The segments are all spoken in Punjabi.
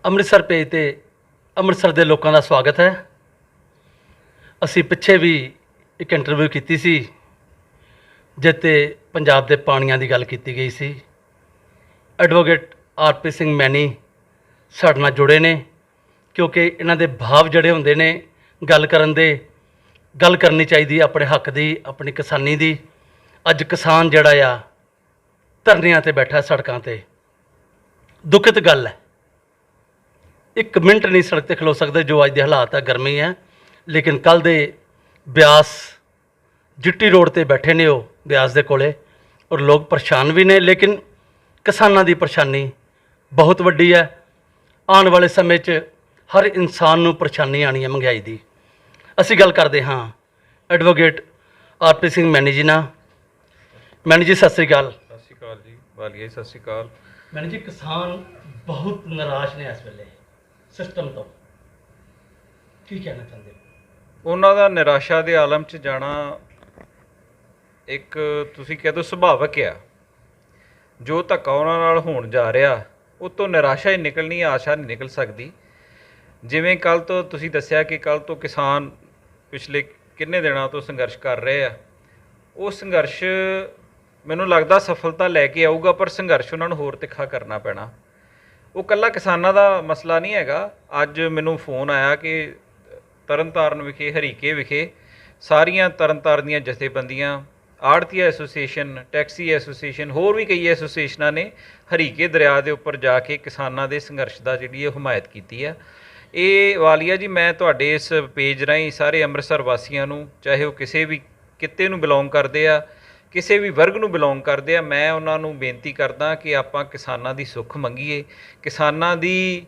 ਅੰਮ੍ਰਿਤਸਰ ਪੇਜ 'ਤੇ ਅੰਮ੍ਰਿਤਸਰ ਦੇ ਲੋਕਾਂ ਦਾ ਸਵਾਗਤ ਹੈ। ਅਸੀਂ ਪਿੱਛੇ ਵੀ ਇੱਕ ਇੰਟਰਵਿਊ ਕੀਤੀ ਸੀ ਜਿਸ 'ਤੇ ਪੰਜਾਬ ਦੇ ਪਾਣੀਆਂ ਦੀ ਗੱਲ ਕੀਤੀ ਗਈ ਸੀ। ਐਡਵੋਕੇਟ ਆਰਪੀ ਸਿੰਘ ਮੈਨੀ ਸਾਡੇ ਨਾਲ ਜੁੜੇ ਨੇ ਕਿਉਂਕਿ ਇਹਨਾਂ ਦੇ ਭਾਵ ਜਿਹੜੇ ਹੁੰਦੇ ਨੇ ਗੱਲ ਕਰਨ ਦੇ, ਗੱਲ ਕਰਨੀ ਚਾਹੀਦੀ ਆਪਣੇ ਹੱਕ ਦੀ, ਆਪਣੀ ਕਿਸਾਨੀ ਦੀ। ਅੱਜ ਕਿਸਾਨ ਜਿਹੜਾ ਆ ਧਰਨਿਆਂ 'ਤੇ ਬੈਠਾ ਸੜਕਾਂ 'ਤੇ, ਦੁਖਿਤ ਗੱਲ ਹੈ। ਇੱਕ ਮਿੰਟ ਨਹੀਂ ਸੜਕ 'ਤੇ ਖਲੋ ਸਕਦੇ ਜੋ ਅੱਜ ਦੇ ਹਾਲਾਤ ਹੈ, ਗਰਮੀ ਹੈ। ਲੇਕਿਨ ਕੱਲ੍ਹ ਦੇ ਬਿਆਸ ਜਿੱਟੀ ਰੋਡ 'ਤੇ ਬੈਠੇ ਨੇ ਉਹ ਬਿਆਸ ਦੇ ਕੋਲੇ, ਔਰ ਲੋਕ ਪਰੇਸ਼ਾਨ ਵੀ ਨੇ। ਲੇਕਿਨ ਕਿਸਾਨਾਂ ਦੀ ਪਰੇਸ਼ਾਨੀ ਬਹੁਤ ਵੱਡੀ ਹੈ। ਆਉਣ ਵਾਲੇ ਸਮੇਂ 'ਚ ਹਰ ਇਨਸਾਨ ਨੂੰ ਪਰੇਸ਼ਾਨੀ ਆਉਣੀ ਹੈ ਮਹਿੰਗਾਈ ਦੀ। ਅਸੀਂ ਗੱਲ ਕਰਦੇ ਹਾਂ ਐਡਵੋਕੇਟ ਆਰਪੀ ਸਿੰਘ ਮੈਨੀ ਜੀ ਨਾਲ। ਮੈਨੀ ਜੀ ਸਤਿ ਸ਼੍ਰੀ ਅਕਾਲ। ਸਤਿ ਸ਼੍ਰੀ ਅਕਾਲ ਜੀ ਵਾਲੀਆ ਜੀ, ਸਤਿ ਸ਼੍ਰੀ ਅਕਾਲ। ਮੈਨੀ ਜੀ, ਕਿਸਾਨ ਬਹੁਤ ਨਿਰਾਸ਼ ਨੇ ਇਸ ਵੇਲੇ ਸਿਸਟਮ ਤੋਂ, ਕੀ ਕਹਿਣਾ ਚਾਹੁੰਦੇ ਹੋ? ਉਹਨਾਂ ਦਾ ਨਿਰਾਸ਼ਾ ਦੇ ਆਲਮ 'ਚ ਜਾਣਾ ਇੱਕ ਤੁਸੀਂ ਕਹਿ ਦਿਓ ਸੁਭਾਵਿਕ ਆ। ਜੋ ਧੱਕਾ ਉਹਨਾਂ ਨਾਲ ਹੋਣ ਜਾ ਰਿਹਾ ਉਹ ਤੋਂ ਨਿਰਾਸ਼ਾ ਹੀ ਨਿਕਲਣੀ, ਆਸ਼ਾ ਨਹੀਂ ਨਿਕਲ ਸਕਦੀ। ਜਿਵੇਂ ਕੱਲ੍ਹ ਤੋਂ ਤੁਸੀਂ ਦੱਸਿਆ ਕਿ ਕੱਲ੍ਹ ਤੋਂ ਕਿਸਾਨ ਪਿਛਲੇ ਕਿੰਨੇ ਦਿਨਾਂ ਤੋਂ ਸੰਘਰਸ਼ ਕਰ ਰਹੇ ਆ, ਉਹ ਸੰਘਰਸ਼ ਮੈਨੂੰ ਲੱਗਦਾ ਸਫਲਤਾ ਲੈ ਕੇ ਆਊਗਾ, ਪਰ ਸੰਘਰਸ਼ ਉਹਨਾਂ ਨੂੰ ਹੋਰ ਤਿੱਖਾ ਕਰਨਾ ਪੈਣਾ। ਉਹ ਇਕੱਲਾ ਕਿਸਾਨਾਂ ਦਾ ਮਸਲਾ ਨਹੀਂ ਹੈਗਾ। ਅੱਜ ਮੈਨੂੰ ਫੋਨ ਆਇਆ ਕਿ ਤਰਨਤਾਰਨ ਵਿਖੇ, ਹਰੀਕੇ ਵਿਖੇ ਸਾਰੀਆਂ ਤਰਨਤਾਰਨ ਦੀਆਂ ਜਥੇਬੰਦੀਆਂ, ਆੜ੍ਹਤੀਆ ਐਸੋਸੀਏਸ਼ਨ, ਟੈਕਸੀ ਐਸੋਸੀਏਸ਼ਨ, ਹੋਰ ਵੀ ਕਈ ਐਸੋਸੀਏਸ਼ਨਾਂ ਨੇ ਹਰੀਕੇ ਦਰਿਆ ਦੇ ਉੱਪਰ ਜਾ ਕੇ ਕਿਸਾਨਾਂ ਦੇ ਸੰਘਰਸ਼ ਦਾ ਜਿਹੜੀ ਇਹ ਹਮਾਇਤ ਕੀਤੀ ਆ। ਇਹ ਵਾਲੀਆ ਜੀ, ਮੈਂ ਤੁਹਾਡੇ ਇਸ ਪੇਜ ਰਾਹੀਂ ਸਾਰੇ ਅੰਮ੍ਰਿਤਸਰ ਵਾਸੀਆਂ ਨੂੰ, ਚਾਹੇ ਉਹ ਕਿਸੇ ਵੀ ਕਿੱਤੇ ਨੂੰ ਬਿਲੋਂਗ ਕਰਦੇ ਆ, ਕਿਸੇ ਵੀ ਵਰਗ ਨੂੰ ਬਿਲੋਂਗ ਕਰਦੇ ਆ, ਮੈਂ ਉਹਨਾਂ ਨੂੰ ਬੇਨਤੀ ਕਰਦਾ ਕਿ ਆਪਾਂ ਕਿਸਾਨਾਂ ਦੀ ਸੁੱਖ ਮੰਗੀਏ, ਕਿਸਾਨਾਂ ਦੀ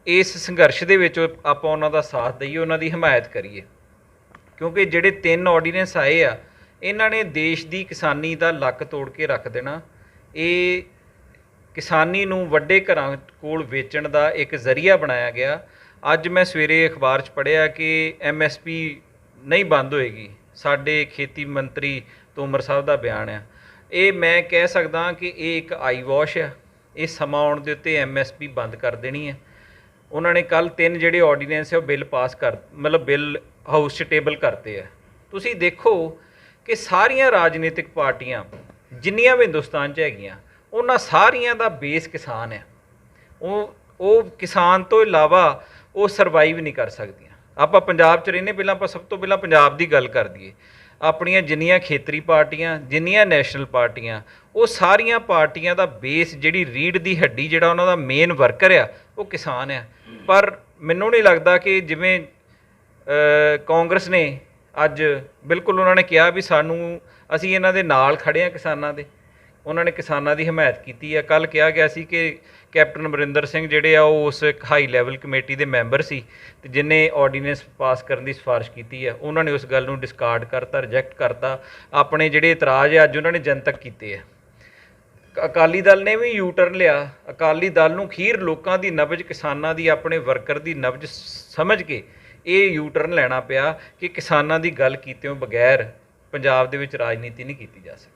ਇਸ ਸੰਘਰਸ਼ ਦੇ ਵਿੱਚ ਆਪਾਂ ਉਹਨਾਂ ਦਾ ਸਾਥ ਦਈਏ, ਉਹਨਾਂ ਦੀ ਹਮਾਇਤ ਕਰੀਏ। ਕਿਉਂਕਿ ਜਿਹੜੇ 3 ਆਰਡੀਨੈਂਸ ਆਏ ਆ, ਇਹਨਾਂ ਨੇ ਦੇਸ਼ ਦੀ ਕਿਸਾਨੀ ਦਾ ਲੱਕ ਤੋੜ ਕੇ ਰੱਖ ਦੇਣਾ। ਇਹ ਕਿਸਾਨੀ ਨੂੰ ਵੱਡੇ ਘਰਾਂ ਕੋਲ ਵੇਚਣ ਦਾ ਇੱਕ ਜ਼ਰੀਆ ਬਣਾਇਆ ਗਿਆ। ਅੱਜ ਮੈਂ ਸਵੇਰੇ ਅਖਬਾਰ 'ਚ ਪੜ੍ਹਿਆ ਕਿ MSP ਨਹੀਂ ਬੰਦ ਹੋਏਗੀ। ਸਾਡੇ ਖੇਤੀ ਮੰਤਰੀ ਤੋਮਰ ਸਾਹਿਬ ਦਾ ਬਿਆਨ ਆ। ਇਹ ਮੈਂ ਕਹਿ ਸਕਦਾ ਕਿ ਇਹ ਇੱਕ ਆਈ ਵਾਸ਼ ਆ। ਇਹ ਸਮਾਂ ਆਉਣ ਦੇ ਉੱਤੇ MSP ਬੰਦ ਕਰ ਦੇਣੀ ਹੈ। ਉਹਨਾਂ ਨੇ ਕੱਲ੍ਹ 3 ਜਿਹੜੇ ਆਰਡੀਨੈਂਸ ਹੈ ਉਹ ਬਿੱਲ ਪਾਸ ਕਰ, ਮਤਲਬ ਬਿੱਲ ਹਾਊਸ 'ਚ ਟੇਬਲ ਕਰਤੇ ਆ। ਤੁਸੀਂ ਦੇਖੋ ਕਿ ਸਾਰੀਆਂ ਰਾਜਨੀਤਿਕ ਪਾਰਟੀਆਂ ਜਿੰਨੀਆਂ ਵੀ ਹਿੰਦੁਸਤਾਨ 'ਚ ਹੈਗੀਆਂ, ਉਹਨਾਂ ਸਾਰੀਆਂ ਦਾ ਬੇਸ ਕਿਸਾਨ ਆ। ਉਹ ਕਿਸਾਨ ਤੋਂ ਇਲਾਵਾ ਉਹ ਸਰਵਾਈਵ ਨਹੀਂ ਕਰ ਸਕਦੀਆਂ। ਆਪਾਂ ਪੰਜਾਬ 'ਚ ਰਹਿੰਦੇ, ਪਹਿਲਾਂ ਆਪਾਂ ਸਭ ਤੋਂ ਪਹਿਲਾਂ ਪੰਜਾਬ ਦੀ ਗੱਲ ਕਰ ਦਈਏ। ਆਪਣੀਆਂ ਜਿੰਨੀਆਂ ਖੇਤਰੀ ਪਾਰਟੀਆਂ, ਜਿੰਨੀਆਂ ਨੈਸ਼ਨਲ ਪਾਰਟੀਆਂ, ਉਹ ਸਾਰੀਆਂ ਪਾਰਟੀਆਂ ਦਾ ਬੇਸ, ਜਿਹੜੀ ਰੀੜ੍ਹ ਦੀ ਹੱਡੀ, ਜਿਹੜਾ ਉਹਨਾਂ ਦਾ ਮੇਨ ਵਰਕਰ ਆ, ਉਹ ਕਿਸਾਨ ਆ। ਪਰ ਮੈਨੂੰ ਨਹੀਂ ਲੱਗਦਾ ਕਿ ਜਿਵੇਂ ਕਾਂਗਰਸ ਨੇ ਅੱਜ ਬਿਲਕੁਲ ਉਹਨਾਂ ਨੇ ਕਿਹਾ ਵੀ ਅਸੀਂ ਇਹਨਾਂ ਦੇ ਨਾਲ ਖੜ੍ਹੇ ਹਾਂ ਕਿਸਾਨਾਂ ਦੇ, ਉਹਨਾਂ ਨੇ ਕਿਸਾਨਾਂ ਦੀ ਹਮਾਇਤ ਕੀਤੀ ਹੈ। ਕੱਲ੍ਹ ਕਿਹਾ ਗਿਆ ਸੀ ਕਿ ਕੈਪਟਨ ਅਮਰਿੰਦਰ ਸਿੰਘ ਜਿਹੜੇ ਆ ਉਹ ਉਸ ਇੱਕ ਹਾਈ ਲੈਵਲ ਕਮੇਟੀ ਦੇ ਮੈਂਬਰ ਸੀ, ਅਤੇ ਜਿਹਨੇ ਆਰਡੀਨੈਂਸ ਪਾਸ ਕਰਨ ਦੀ ਸਿਫਾਰਿਸ਼ ਕੀਤੀ ਹੈ, ਉਹਨਾਂ ਨੇ ਉਸ ਗੱਲ ਨੂੰ ਡਿਸਕਾਰਡ ਕਰਤਾ, ਰਿਜੈਕਟ ਕਰਤਾ। ਆਪਣੇ ਜਿਹੜੇ ਇਤਰਾਜ਼ ਆ ਅੱਜ ਉਹਨਾਂ ਨੇ ਜਨਤਕ ਕੀਤੇ ਆ। ਅਕਾਲੀ ਦਲ ਨੇ ਵੀ ਯੂ ਟਰਨ ਲਿਆ। ਅਕਾਲੀ ਦਲ ਨੂੰ ਅਖੀਰ ਲੋਕਾਂ ਦੀ ਨਬਜ਼, ਕਿਸਾਨਾਂ ਦੀ, ਆਪਣੇ ਵਰਕਰ ਦੀ ਨਬਜ਼ ਸਮਝ ਕੇ ਇਹ ਯੂ ਟਰਨ ਲੈਣਾ ਪਿਆ ਕਿ ਕਿਸਾਨਾਂ ਦੀ ਗੱਲ ਕੀਤਿਆਂ ਬਗੈਰ ਪੰਜਾਬ ਦੇ ਵਿੱਚ ਰਾਜਨੀਤੀ ਨਹੀਂ ਕੀਤੀ ਜਾ ਸਕਦੀ।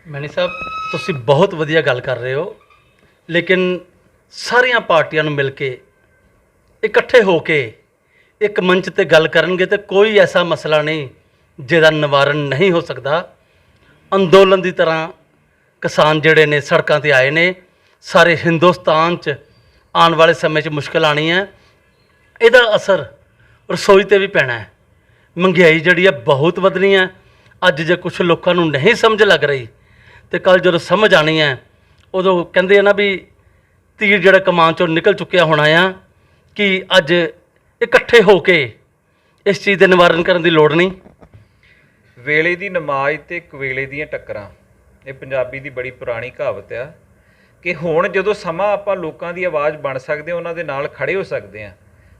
ਮੈਨੀ ਸਾਹਿਬ, ਤੁਸੀਂ ਬਹੁਤ ਵਧੀਆ ਗੱਲ ਕਰ ਰਹੇ ਹੋ, ਲੇਕਿਨ ਸਾਰੀਆਂ ਪਾਰਟੀਆਂ ਨੂੰ ਮਿਲ ਕੇ ਇਕੱਠੇ ਹੋ ਕੇ ਇੱਕ ਮੰਚ 'ਤੇ ਗੱਲ ਕਰਨਗੇ ਤਾਂ ਕੋਈ ਐਸਾ ਮਸਲਾ ਨਹੀਂ ਜਿਹਦਾ ਨਿਵਾਰਨ ਨਹੀਂ ਹੋ ਸਕਦਾ। ਅੰਦੋਲਨ ਦੀ ਤਰ੍ਹਾਂ ਕਿਸਾਨ ਜਿਹੜੇ ਨੇ ਸੜਕਾਂ 'ਤੇ ਆਏ ਨੇ। ਸਾਰੇ ਹਿੰਦੁਸਤਾਨ 'ਚ ਆਉਣ ਵਾਲੇ ਸਮੇਂ 'ਚ ਮੁਸ਼ਕਿਲ ਆਉਣੀ ਹੈ। ਇਹਦਾ ਅਸਰ ਰਸੋਈ 'ਤੇ ਵੀ ਪੈਣਾ ਹੈ। ਮਹਿੰਗਾਈ ਜਿਹੜੀ ਹੈ ਬਹੁਤ ਵਧਣੀ ਹੈ। ਅੱਜ ਜੇ ਕੁਛ ਲੋਕਾਂ ਨੂੰ ਨਹੀਂ ਸਮਝ ਲੱਗ ਰਹੀ, ਅਤੇ ਕੱਲ੍ਹ ਜਦੋਂ ਸਮਝ ਆਉਣੀ ਹੈ, ਉਦੋਂ ਕਹਿੰਦੇ ਆ ਨਾ ਵੀ ਤੀਰ ਜਿਹੜਾ ਕਮਾਨ 'ਚੋਂ ਨਿਕਲ ਚੁੱਕਿਆ ਹੋਣਾ ਆ, ਕਿ ਅੱਜ ਇਕੱਠੇ ਹੋ ਕੇ ਇਸ ਚੀਜ਼ ਦੇ ਨਿਵਾਰਨ ਕਰਨ ਦੀ ਲੋੜ ਨਹੀਂ। ਵੇਲੇ ਦੀ ਨਮਾਜ਼ ਅਤੇ ਕਵੇਲੇ ਦੀਆਂ ਟੱਕਰਾਂ, ਇਹ ਪੰਜਾਬੀ ਦੀ ਬੜੀ ਪੁਰਾਣੀ ਕਹਾਵਤ ਆ ਕਿ ਹੁਣ ਜਦੋਂ ਸਮਾਂ ਆਪਾਂ ਲੋਕਾਂ ਦੀ ਆਵਾਜ਼ ਬਣ ਸਕਦੇ, ਉਹਨਾਂ ਦੇ ਨਾਲ ਖੜ੍ਹੇ ਹੋ ਸਕਦੇ ਹਾਂ।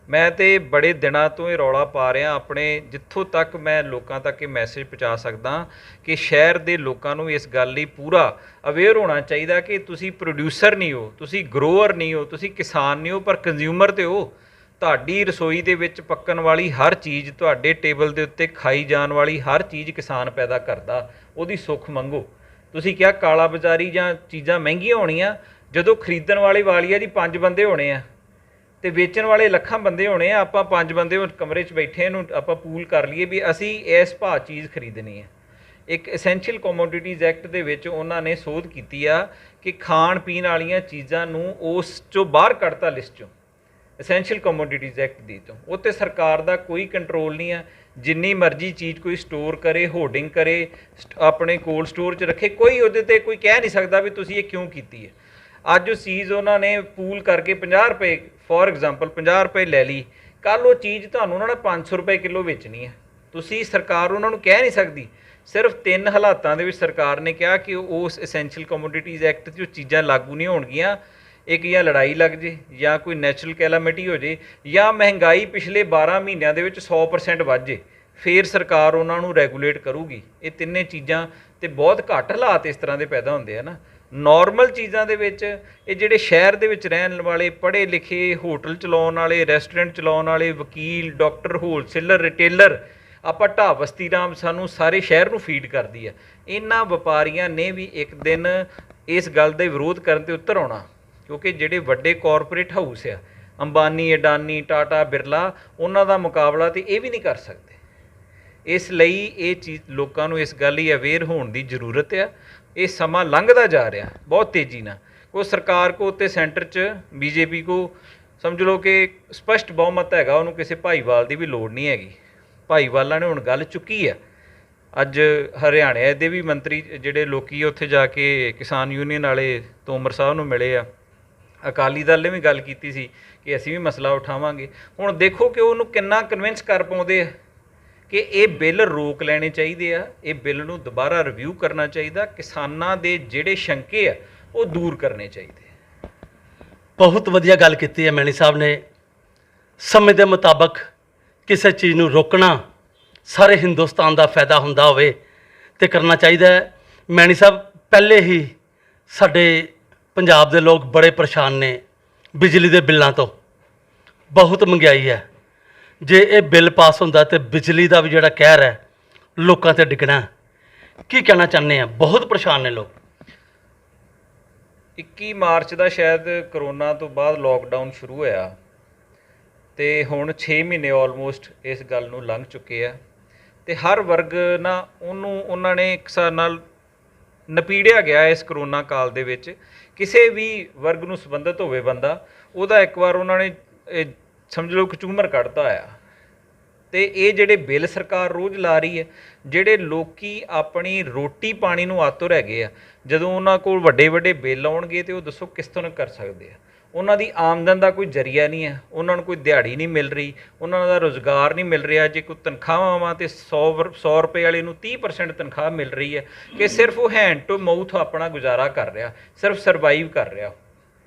ਮੈਂ ਤਾਂ ਬੜੇ ਦਿਨਾਂ ਤੋਂ ਇਹ ਰੌਲਾ ਪਾ ਰਿਹਾ ਆਪਣੇ, ਜਿੱਥੋਂ ਤੱਕ ਮੈਂ ਲੋਕਾਂ ਤੱਕ ਇਹ ਮੈਸੇਜ ਪਹੁੰਚਾ ਸਕਦਾ ਕਿ ਸ਼ਹਿਰ ਦੇ ਲੋਕਾਂ ਨੂੰ ਇਸ ਗੱਲ ਲਈ ਪੂਰਾ ਅਵੇਅਰ ਹੋਣਾ ਚਾਹੀਦਾ ਕਿ ਤੁਸੀਂ ਪ੍ਰੋਡਿਊਸਰ ਨਹੀਂ ਹੋ, ਤੁਸੀਂ ਗਰੋਅਰ ਨਹੀਂ ਹੋ, ਤੁਸੀਂ ਕਿਸਾਨ ਨਹੀਂ ਹੋ, ਪਰ ਕੰਜ਼ਿਊਮਰ ਤੇ ਹੋ। ਤੁਹਾਡੀ ਰਸੋਈ ਦੇ ਵਿੱਚ ਪੱਕਣ ਵਾਲੀ ਹਰ ਚੀਜ਼, ਤੁਹਾਡੇ ਟੇਬਲ ਦੇ ਉੱਤੇ ਖਾਈ ਜਾਣ ਵਾਲੀ ਹਰ ਚੀਜ਼ ਕਿਸਾਨ ਪੈਦਾ ਕਰਦਾ। ਉਹਦੀ ਸੁੱਖ ਮੰਗੋ। ਤੁਸੀਂ ਕਿਹਾ ਕਾਲਾ ਬਾਜ਼ਾਰੀ ਜਾਂ ਚੀਜ਼ਾਂ ਮਹਿੰਗੀਆਂ ਹੋਣੀਆਂ, ਜਦੋਂ ਖਰੀਦਣ ਵਾਲੇ ਵਾਲੀਆ ਜੀ 5 ਬੰਦੇ ਹੋਣੇ ਆ ਤੇ ਵੇਚਣ ਵਾਲੇ ਲੱਖਾਂ ਬੰਦੇ ਹੋਣੇ ਆ, ਆਪਾਂ 5 ਬੰਦੇ ਕਮਰੇ 'ਚ ਬੈਠੇ ਇਹਨੂੰ ਆਪਾਂ ਪੂਲ ਕਰ ਲਈਏ ਵੀ ਅਸੀਂ ਇਸ ਭਾਅ ਚੀਜ਼ ਖਰੀਦਣੀ ਹੈ। ਇੱਕ ਐਸੈਂਸ਼ੀਅਲ ਕਮੋਡਿਟੀਜ਼ ਐਕਟ ਦੇ ਵਿੱਚ ਉਹਨਾਂ ਨੇ ਸੋਧ ਕੀਤੀ ਆ ਕਿ ਖਾਣ ਪੀਣ ਵਾਲੀਆਂ ਚੀਜ਼ਾਂ ਨੂੰ ਉਸ 'ਚੋਂ ਬਾਹਰ ਕੱਢਤਾ ਲਿਸਟ 'ਚੋਂ, ਐਸੈਂਸ਼ੀਅਲ ਕਮੋਡਿਟੀਜ਼ ਐਕਟ ਦੀ ਤੋਂ। ਉਹ 'ਤੇ ਸਰਕਾਰ ਦਾ ਕੋਈ ਕੰਟਰੋਲ ਨਹੀਂ ਆ, ਜਿੰਨੀ ਮਰਜ਼ੀ ਚੀਜ਼ ਕੋਈ ਸਟੋਰ ਕਰੇ, ਹੋਰਡਿੰਗ ਕਰੇ, ਆਪਣੇ ਕੋਲਡ ਸਟੋਰ 'ਚ ਰੱਖੇ, ਕੋਈ ਉਹਦੇ 'ਤੇ ਕੋਈ ਕਹਿ ਨਹੀਂ ਸਕਦਾ ਵੀ ਤੁਸੀਂ ਇਹ ਕਿਉਂ ਕੀਤੀ ਹੈ। ਅੱਜ ਉਹ ਚੀਜ਼ ਉਹਨਾਂ ਨੇ ਪੂਲ ਕਰਕੇ 50 ਰੁਪਏ ਫੋਰ ਐਗਜ਼ਾਮਪਲ 50 ਰੁਪਏ ਲੈ ਲਈ, ਕੱਲ੍ਹ ਉਹ ਚੀਜ਼ ਤੁਹਾਨੂੰ ਉਹਨਾਂ ਨੇ 500 ਰੁਪਏ ਕਿਲੋ ਵੇਚਣੀ ਹੈ। ਤੁਸੀਂ ਸਰਕਾਰ ਉਹਨਾਂ ਨੂੰ ਕਹਿ ਨਹੀਂ ਸਕਦੀ। ਸਿਰਫ 3 ਹਾਲਾਤਾਂ ਦੇ ਵਿੱਚ ਸਰਕਾਰ ਨੇ ਕਿਹਾ ਕਿ ਉਸ ਐਸੈਂਸ਼ੀਅਲ ਕਮੋਡਿਟੀਜ਼ ਐਕਟ 'ਚ ਚੀਜ਼ਾਂ ਲਾਗੂ ਨਹੀਂ ਹੋਣਗੀਆਂ। ਇੱਕ ਜਾਂ ਲੜਾਈ ਲੱਗ ਜੇ, ਜਾਂ ਕੋਈ ਨੈਚੁਰਲ ਕੈਲਾਮਿਟੀ ਹੋ ਜੇ, ਜਾਂ ਮਹਿੰਗਾਈ ਪਿਛਲੇ 12 ਮਹੀਨਿਆਂ ਦੇ ਵਿੱਚ 100% ਵੱਧ ਜੇ, ਫਿਰ ਸਰਕਾਰ ਉਹਨਾਂ ਨੂੰ ਰੈਗੂਲੇਟ ਕਰੂਗੀ। ਇਹ ਤਿੰਨੇ ਚੀਜ਼ਾਂ ਤੇ ਬਹੁਤ ਘੱਟ ਹਾਲਾਤ ਇਸ ਤਰ੍ਹਾਂ ਦੇ ਪੈਦਾ ਹੁੰਦੇ ਆ ਨਾ। ਨੋਰਮਲ ਚੀਜ਼ਾਂ ਦੇ ਵਿੱਚ ਇਹ ਜਿਹੜੇ ਸ਼ਹਿਰ ਦੇ ਵਿੱਚ ਰਹਿਣ ਵਾਲੇ ਪੜ੍ਹੇ ਲਿਖੇ, ਹੋਟਲ ਚਲਾਉਣ ਵਾਲੇ, ਰੈਸਟੋਰੈਂਟ ਚਲਾਉਣ ਵਾਲੇ, ਵਕੀਲ, ਡਾਕਟਰ, ਹੋਲਸੇਲਰ, ਰਿਟੇਲਰ, ਆਪਾਂ ਢਾਹ ਬਸਤੀ ਰਾਮ ਸਾਨੂੰ ਸਾਰੇ ਸ਼ਹਿਰ ਨੂੰ ਫੀਡ ਕਰਦੀ ਆ। ਇਹਨਾਂ ਵਪਾਰੀਆਂ ਨੇ ਵੀ ਇੱਕ ਦਿਨ ਇਸ ਗੱਲ ਦਾ ਵਿਰੋਧ ਕਰਨ ਤੇ ਉਤਰ ਆਉਣਾ, ਕਿਉਂਕਿ ਜਿਹੜੇ ਵੱਡੇ ਕਾਰਪੋਰੇਟ ਹਾਊਸ ਆ, ਅੰਬਾਨੀ, ਅਡਾਨੀ, ਟਾਟਾ, ਬਿਰਲਾ, ਉਹਨਾਂ ਦਾ ਮੁਕਾਬਲਾ ਤੇ ਇਹ ਵੀ ਨਹੀਂ ਕਰ ਸਕਦੇ। ਇਸ ਲਈ ਇਹ ਚੀਜ਼ ਲੋਕਾਂ ਨੂੰ ਇਸ ਗੱਲ ਲਈ ਅਵੇਅਰ ਹੋਣ ਦੀ ਜ਼ਰੂਰਤ ਆ। ਇਹ ਸਮਾਂ ਲੰਘਦਾ ਜਾ ਰਿਹਾ ਬਹੁਤ ਤੇਜ਼ੀ ਨਾਲ। ਕੋਈ ਸਰਕਾਰ ਕੋ ਉੱਤੇ ਸੈਂਟਰ 'ਚ ਬੀਜੇਪੀ ਕੋ ਸਮਝ ਲਓ ਕਿ ਸਪਸ਼ਟ ਬਹੁਮਤ ਹੈਗਾ, ਉਹਨੂੰ ਕਿਸੇ ਭਾਈਵਾਲ ਦੀ ਵੀ ਲੋੜ ਨਹੀਂ ਹੈਗੀ। ਭਾਈਵਾਲਾਂ ਨੇ ਹੁਣ ਗੱਲ ਚੁੱਕੀ ਆ। ਅੱਜ ਹਰਿਆਣੇ ਦੇ ਵੀ ਮੰਤਰੀ ਜਿਹੜੇ ਲੋਕੀ ਉੱਥੇ ਜਾ ਕੇ ਕਿਸਾਨ ਯੂਨੀਅਨ ਵਾਲੇ ਤੋਮਰ ਸਾਹਿਬ ਨੂੰ ਮਿਲੇ ਆ। ਅਕਾਲੀ ਦਲ ਨੇ ਵੀ ਗੱਲ ਕੀਤੀ ਸੀ ਕਿ ਅਸੀਂ ਵੀ ਮਸਲਾ ਉਠਾਵਾਂਗੇ। ਹੁਣ ਦੇਖੋ ਕਿ ਉਹਨੂੰ ਕਿੰਨਾ ਕਨਵਿੰਸ ਕਰ ਪਾਉਂਦੇ ਆ ਕਿ ਇਹ ਬਿੱਲ ਰੋਕ ਲੈਣੇ ਚਾਹੀਦੇ ਆ, ਇਹ ਬਿੱਲ ਨੂੰ ਦੁਬਾਰਾ ਰਿਵਿਊ ਕਰਨਾ ਚਾਹੀਦਾ, ਕਿਸਾਨਾਂ ਦੇ ਜਿਹੜੇ ਸ਼ੰਕੇ ਆ ਉਹ ਦੂਰ ਕਰਨੇ ਚਾਹੀਦੇ। ਬਹੁਤ ਵਧੀਆ ਗੱਲ ਕੀਤੀ ਹੈ ਮੈਣੀ ਸਾਹਿਬ ਨੇ। ਸਮੇਂ ਦੇ ਮੁਤਾਬਕ ਕਿਸੇ ਚੀਜ਼ ਨੂੰ ਰੋਕਣਾ ਸਾਰੇ ਹਿੰਦੁਸਤਾਨ ਦਾ ਫਾਇਦਾ ਹੁੰਦਾ ਹੋਵੇ ਤੇ ਕਰਨਾ ਚਾਹੀਦਾ ਹੈ। ਮੈਣੀ ਸਾਹਿਬ, ਪਹਿਲੇ ਹੀ ਸਾਡੇ ਪੰਜਾਬ ਦੇ ਲੋਕ ਬੜੇ ਪਰੇਸ਼ਾਨ ਨੇ ਬਿਜਲੀ ਦੇ ਬਿੱਲਾਂ ਤੋਂ, ਬਹੁਤ ਮਹਿੰਗਾਈ ਹੈ। ਜੇ ਇਹ ਬਿੱਲ ਪਾਸ ਹੁੰਦਾ ਤੇ ਬਿਜਲੀ ਦਾ ਵੀ ਜਿਹੜਾ ਕਹਿਰ ਹੈ ਲੋਕਾਂ ਤੇ ਡਿੱਗਣਾ। ਕੀ ਕਹਿਣਾ ਚਾਹੁੰਦੇ ਆ? ਬਹੁਤ ਪਰੇਸ਼ਾਨ ਨੇ ਲੋਕ। 21 ਮਾਰਚ ਦਾ ਸ਼ਾਇਦ ਕਰੋਨਾ ਤੋਂ ਬਾਅਦ ਲੋਕਡਾਊਨ ਸ਼ੁਰੂ ਹੋਇਆ ਤੇ ਹੁਣ 6 ਮਹੀਨੇ ਆਲਮੋਸਟ ਇਸ ਗੱਲ ਨੂੰ ਲੰਘ ਚੁੱਕੇ ਆ ਤੇ ਹਰ ਵਰਗ ਨਾ ਉਹਨਾਂ ਨੇ ਇੱਕ ਹਿਸਾਬ ਨਾਲ ਨਪੀੜਿਆ ਗਿਆ ਇਸ ਕਰੋਨਾ ਕਾਲ ਦੇ ਵਿੱਚ। ਕਿਸੇ ਵੀ ਵਰਗ ਨੂੰ ਸੰਬੰਧਿਤ ਹੋਵੇ ਬੰਦਾ, ਉਹਦਾ ਇੱਕ ਵਾਰ ਉਹਨਾਂ ਨੇ ਸਮਝ ਲਓ ਕਚੂਮਰ ਕੱਢਤਾ ਹੋਇਆ। ਤੇ ਇਹ ਜਿਹੜੇ ਬਿੱਲ ਸਰਕਾਰ ਰੋਜ਼ ਲਾ ਰਹੀ ਹੈ, ਜਿਹੜੇ ਲੋਕੀ ਆਪਣੀ ਰੋਟੀ ਪਾਣੀ ਨੂੰ ਆਤੁਰ ਹੈਗੇ ਆ, ਜਦੋਂ ਉਹਨਾਂ ਕੋਲ ਵੱਡੇ ਵੱਡੇ ਬਿੱਲ ਆਉਣਗੇ ਤੇ ਉਹ ਦੱਸੋ ਕਿਸ ਤਰ੍ਹਾਂ ਕਰ ਸਕਦੇ ਆ। ਉਹਨਾਂ ਦੀ ਆਮਦਨ ਦਾ ਕੋਈ ਜ਼ਰੀਆ ਨਹੀਂ ਹੈ, ਉਹਨਾਂ ਨੂੰ ਕੋਈ ਦਿਹਾੜੀ ਨਹੀਂ ਮਿਲ ਰਹੀ, ਉਹਨਾਂ ਦਾ ਰੁਜ਼ਗਾਰ ਨਹੀਂ ਮਿਲ ਰਿਹਾ। ਜੇ ਕੋਈ ਤਨਖਾਹਾਂ ਵਾ ਤੇ 100 ਰੁਪਏ ਵਾਲੇ ਨੂੰ 30% ਤਨਖਾਹ ਮਿਲ ਰਹੀ ਹੈ ਕਿ ਸਿਰਫ ਉਹ ਹੈਂਡ ਟੂ ਮਾਊਥ ਆਪਣਾ ਗੁਜ਼ਾਰਾ ਕਰ ਰਿਹਾ, ਸਿਰਫ ਸਰਵਾਈਵ ਕਰ ਰਿਹਾ।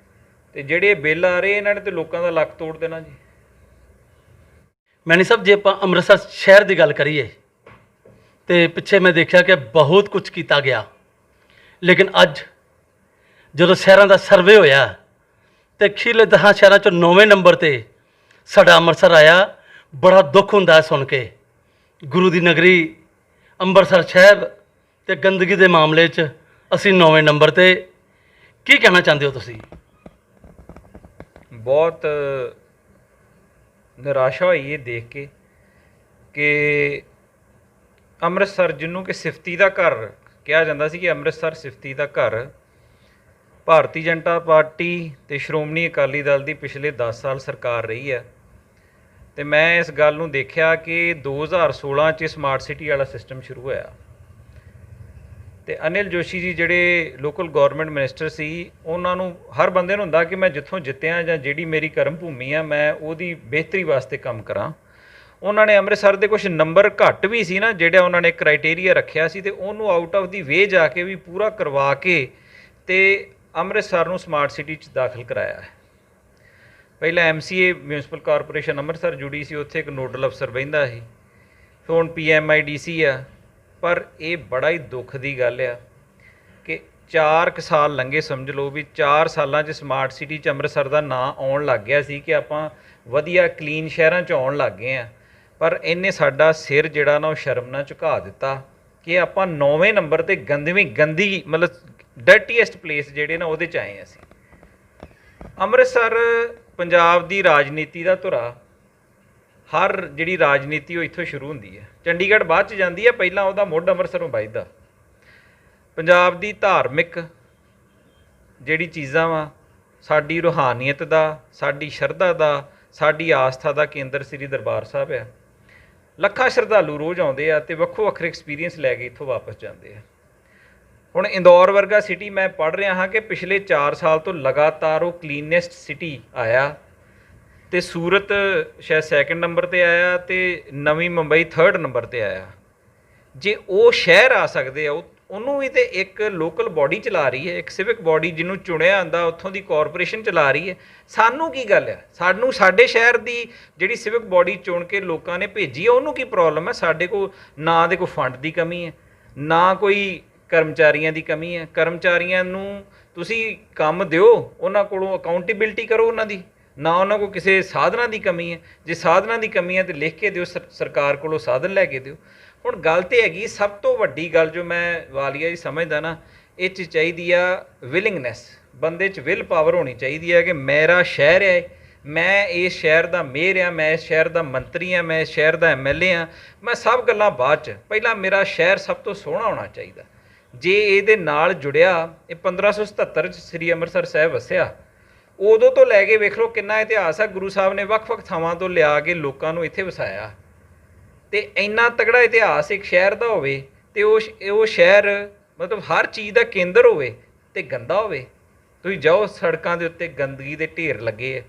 ਤੇ ਜਿਹੜੇ ਬਿੱਲ ਆ ਰਹੇ ਇਹਨਾਂ ਨੇ ਤੇ ਲੋਕਾਂ ਦਾ ਲੱਕ ਤੋੜ ਦੇਣਾ ਜੀ। ਮੈਣੀ ਸਾਹਿਬ, ਜੇ ਆਪਾਂ ਅੰਮ੍ਰਿਤਸਰ ਸ਼ਹਿਰ ਦੀ ਗੱਲ ਕਰੀਏ ਤੇ ਪਿੱਛੇ ਮੈਂ ਦੇਖਿਆ ਕਿ ਬਹੁਤ ਕੁਝ ਕੀਤਾ ਗਿਆ, ਲੇਕਿਨ ਅੱਜ ਜਦੋਂ ਸ਼ਹਿਰਾਂ ਦਾ ਸਰਵੇ ਹੋਇਆ ਤੇ ਅਖੀਰਲੇ 10 ਸ਼ਹਿਰਾਂ 'ਚੋਂ 9ਵੇਂ ਨੰਬਰ ਤੇ ਸਾਡਾ ਅੰਮ੍ਰਿਤਸਰ ਆਇਆ। ਬੜਾ ਦੁੱਖ ਹੁੰਦਾ ਹੈ ਸੁਣ ਕੇ। ਗੁਰੂ ਦੀ ਨਗਰੀ ਅੰਮ੍ਰਿਤਸਰ ਸ਼ਹਿਰ ਤੇ ਗੰਦਗੀ ਦੇ ਮਾਮਲੇ 'ਚ ਅਸੀਂ 9ਵੇਂ ਨੰਬਰ ਤੇ। ਕੀ ਕਹਿਣਾ ਚਾਹੁੰਦੇ ਹੋ ਤੁਸੀਂ? ਬਹੁਤ ਨਿਰਾਸ਼ਾ ਹੋਈ ਇਹ ਦੇਖ ਕੇ ਕਿ ਅੰਮ੍ਰਿਤਸਰ, ਜਿਹਨੂੰ ਕਿ ਸਿਫਤੀ ਦਾ ਘਰ ਕਿਹਾ ਜਾਂਦਾ ਸੀ, ਕਿ ਅੰਮ੍ਰਿਤਸਰ ਸਿਫਤੀ ਦਾ ਘਰ, ਭਾਰਤੀ ਜਨਤਾ ਪਾਰਟੀ ਤੇ ਸ਼੍ਰੋਮਣੀ ਅਕਾਲੀ ਦਲ ਦੀ ਪਿਛਲੇ 10 ਸਾਲ ਸਰਕਾਰ ਰਹੀ ਹੈ। ਤੇ ਮੈਂ ਇਸ ਗੱਲ ਨੂੰ ਦੇਖਿਆ ਕਿ 2016 'ਚ ਸਮਾਰਟ ਸਿਟੀ ਵਾਲਾ ਸਿਸਟਮ ਸ਼ੁਰੂ ਹੋਇਆ ਤੇ ਅਨਿਲ ਜੋਸ਼ੀ ਜੀ ਜਿਹੜੇ ਲੋਕਲ ਗਵਰਨਮੈਂਟ ਮਿਨਿਸਟਰ ਸੀ, ਉਹਨਾਂ ਨੂੰ ਹਰ ਬੰਦੇ ਨੂੰ ਹੁੰਦਾ ਕਿ ਮੈਂ ਜਿੱਥੋਂ ਜਿੱਤਿਆ ਜਾਂ ਜਿਹੜੀ ਮੇਰੀ ਕਰਮ ਭੂਮੀ ਆ ਮੈਂ ਉਹਦੀ ਬਿਹਤਰੀ ਵਾਸਤੇ ਕੰਮ ਕਰਾਂ। ਉਹਨਾਂ ਨੇ ਅੰਮ੍ਰਿਤਸਰ ਦੇ ਕੁਝ ਨੰਬਰ ਘੱਟ ਵੀ ਸੀ ਨਾ, ਜਿਹੜਾ ਉਹਨਾਂ ਨੇ ਕ੍ਰਾਈਟੇਰੀਆ ਰੱਖਿਆ ਸੀ, ਤੇ ਉਹਨੂੰ ਆਊਟ ਆਫ ਦੀ ਵੇ ਜਾ ਕੇ ਵੀ ਪੂਰਾ ਕਰਵਾ ਕੇ ਤੇ ਅੰਮ੍ਰਿਤਸਰ ਨੂੰ ਸਮਾਰਟ ਸਿਟੀ 'ਚ ਦਾਖਲ ਕਰਾਇਆ ਹੈ। ਪਹਿਲਾਂ MCA ਮਿਊਨਿਸਪਲ ਕਾਰਪੋਰੇਸ਼ਨ ਅੰਮ੍ਰਿਤਸਰ ਜੁੜੀ ਸੀ, ਉੱਥੇ ਇੱਕ ਨੋਡਲ ਅਫਸਰ ਬਹਿੰਦਾ ਸੀ। ਫਿਰ ਹੁਣ PMIDC ਆ। ਪਰ ਇਹ ਬੜਾ ਹੀ ਦੁੱਖ ਦੀ ਗੱਲ ਆ ਕਿ 4 ਸਾਲ ਲੰਘੇ, ਸਮਝ ਲਓ ਵੀ 4 ਸਾਲਾਂ 'ਚ ਸਮਾਰਟ ਸਿਟੀ 'ਚ ਅੰਮ੍ਰਿਤਸਰ ਦਾ ਨਾਂ ਆਉਣ ਲੱਗ ਗਿਆ ਸੀ ਕਿ ਆਪਾਂ ਵਧੀਆ ਕਲੀਨ ਸ਼ਹਿਰਾਂ 'ਚ ਆਉਣ ਲੱਗ ਗਏ ਆ। ਪਰ ਇਹਨੇ ਸਾਡਾ ਸਿਰ ਜਿਹੜਾ ਨਾ ਉਹ ਸ਼ਰਮ ਨਾਲ ਝੁਕਾ ਦਿੱਤਾ ਕਿ ਆਪਾਂ 9ਵੇਂ ਨੰਬਰ 'ਤੇ ਗੰਦੀ ਮਤਲਬ ਡਰਟੀਐਸਟ ਪਲੇਸ ਜਿਹੜੇ ਨਾ ਉਹਦੇ 'ਚ ਆਏ ਅਸੀਂ। ਅੰਮ੍ਰਿਤਸਰ ਪੰਜਾਬ ਦੀ ਰਾਜਨੀਤੀ ਦਾ ਧੁਰਾ। ਹਰ ਜਿਹੜੀ ਰਾਜਨੀਤੀ ਉਹ ਇੱਥੋਂ ਸ਼ੁਰੂ ਹੁੰਦੀ ਹੈ। ਚੰਡੀਗੜ੍ਹ ਬਾਅਦ ਚ ਜਾਂਦੀ ਹੈ, ਪਹਿਲਾਂ ਉਹਦਾ ਮੁੱਢ ਅੰਮ੍ਰਿਤਸਰੋਂ ਵੱਜਦਾ। ਪੰਜਾਬ ਦੀ ਧਾਰਮਿਕ ਜਿਹੜੀ ਚੀਜ਼ਾਂ ਵਾ, ਸਾਡੀ ਰੂਹਾਨੀਅਤ ਦਾ, ਸਾਡੀ ਸ਼ਰਧਾ ਦਾ, ਸਾਡੀ ਆਸਥਾ ਦਾ ਕੇਂਦਰ ਸ੍ਰੀ ਦਰਬਾਰ ਸਾਹਿਬ ਆ। ਲੱਖਾਂ ਸ਼ਰਧਾਲੂ ਰੋਜ਼ ਆਉਂਦੇ ਆ ਤੇ ਵੱਖੋ ਵੱਖਰੇ ਐਕਸਪੀਰੀਅੰਸ ਲੈ ਕੇ ਇੱਥੋਂ ਵਾਪਸ ਜਾਂਦੇ ਆ। ਹੁਣ ਇੰਦੌਰ ਵਰਗਾ ਸਿਟੀ ਮੈਂ ਪੜ੍ਹ ਰਿਹਾ ਹਾਂ ਕਿ ਪਿਛਲੇ 4 ਸਾਲ ਤੋਂ ਲਗਾਤਾਰ ਉਹ ਕਲੀਨੈਸਟ ਸਿਟੀ ਆਇਆ, ਤੇ ਸੂਰਤ ਸ਼ਾਇਦ 2nd ਨੰਬਰ ਤੇ ਆਇਆ ਤੇ ਨਵੀਂ ਮੁੰਬਈ 3rd ਨੰਬਰ ਤੇ ਆਇਆ। ਜੇ ਉਹ ਸ਼ਹਿਰ ਆ ਸਕਦੇ ਆ, ਉਹਨੂੰ ਵੀ ਤੇ ਇੱਕ ਲੋਕਲ ਬੋਡੀ ਚਲਾ ਰਹੀ ਹੈ, ਇੱਕ ਸਿਵਿਕ ਬੋਡੀ ਜਿਹਨੂੰ ਚੁਣਿਆ ਆਂਦਾ ਉੱਥੋਂ ਦੀ ਕਾਰਪੋਰੇਸ਼ਨ ਚਲਾ ਰਹੀ ਹੈ। ਸਾਨੂੰ ਕੀ ਗੱਲ ਹੈ? ਸਾਨੂੰ ਸਾਡੇ ਸ਼ਹਿਰ ਦੀ ਜਿਹੜੀ ਸਿਵਿਕ ਬੋਡੀ ਚੁਣ ਕੇ ਲੋਕਾਂ ਨੇ ਭੇਜੀ ਹੈ, ਉਹਨੂੰ ਕੀ ਪ੍ਰੋਬਲਮ ਹੈ? ਸਾਡੇ ਕੋਲ ਨਾ ਦੇ ਕੋਈ ਫੰਡ ਦੀ ਕਮੀ ਹੈ, ਨਾ ਕੋਈ ਕਰਮਚਾਰੀਆਂ ਦੀ ਕਮੀ ਹੈ। ਕਰਮਚਾਰੀਆਂ ਨੂੰ ਤੁਸੀਂ ਕੰਮ ਦਿਓ, ਉਹਨਾਂ ਕੋਲੋਂ ਅਕਾਊਂਟੇਬਿਲਟੀ ਕਰੋ ਉਹਨਾਂ ਦੀ, ਨਾ ਉਹਨਾਂ ਕੋਲ ਕਿਸੇ ਸਾਧਨਾਂ ਦੀ ਕਮੀ ਹੈ। ਜੇ ਸਾਧਨਾਂ ਦੀ ਕਮੀ ਹੈ ਤਾਂ ਲਿਖ ਕੇ ਦਿਓ, ਸਰਕਾਰ ਕੋਲੋਂ ਸਾਧਨ ਲੈ ਕੇ ਦਿਓ। ਹੁਣ ਗੱਲ ਤਾਂ ਹੈਗੀ, ਸਭ ਤੋਂ ਵੱਡੀ ਗੱਲ ਜੋ ਮੈਂ ਵਾਲੀਆ ਜੀ ਸਮਝਦਾ ਨਾ, ਇਹ 'ਚ ਚਾਹੀਦੀ ਆ ਵਿਲਿੰਗਨੈਸ। ਬੰਦੇ 'ਚ ਵਿਲ ਪਾਵਰ ਹੋਣੀ ਚਾਹੀਦੀ ਹੈ ਕਿ ਮੇਰਾ ਸ਼ਹਿਰ ਹੈ, ਮੈਂ ਇਸ ਸ਼ਹਿਰ ਦਾ ਮੇਅਰ ਹਾਂ, ਮੈਂ ਇਸ ਸ਼ਹਿਰ ਦਾ ਮੰਤਰੀ ਹਾਂ, ਮੈਂ ਇਸ ਸ਼ਹਿਰ ਦਾ MLA ਹਾਂ। ਮੈਂ ਸਭ ਗੱਲਾਂ ਬਾਅਦ 'ਚ, ਪਹਿਲਾਂ ਮੇਰਾ ਸ਼ਹਿਰ ਸਭ ਤੋਂ ਸੋਹਣਾ ਹੋਣਾ ਚਾਹੀਦਾ। ਜੇ ਇਹਦੇ ਨਾਲ ਜੁੜਿਆ, ਇਹ 1577 'ਚ ਸ੍ਰੀ ਅੰਮ੍ਰਿਤਸਰ ਸਾਹਿਬ ਵਸਿਆ, ਉਦੋਂ ਤੋਂ ਲੈ ਕੇ ਵੇਖ ਲਓ ਕਿੰਨਾ ਇਤਿਹਾਸ ਆ। ਗੁਰੂ ਸਾਹਿਬ ਨੇ ਵੱਖ-ਵੱਖ ਥਾਵਾਂ ਤੋਂ ਲਿਆ ਕੇ ਲੋਕਾਂ ਨੂੰ ਇੱਥੇ ਵਸਾਇਆ, ਤੇ ਇੰਨਾ ਤਗੜਾ ਇਤਿਹਾਸ ਇੱਕ ਸ਼ਹਿਰ ਦਾ ਹੋਵੇ ਤੇ ਉਹ ਸ਼ਹਿਰ ਮਤਲਬ ਹਰ ਚੀਜ਼ ਦਾ ਕੇਂਦਰ ਹੋਵੇ ਤੇ ਗੰਦਾ ਹੋਵੇ। ਤੁਸੀਂ ਜਾਓ, ਸੜਕਾਂ ਦੇ ਉੱਤੇ ਗੰਦਗੀ ਦੇ ਢੇਰ ਲੱਗੇ ਆ,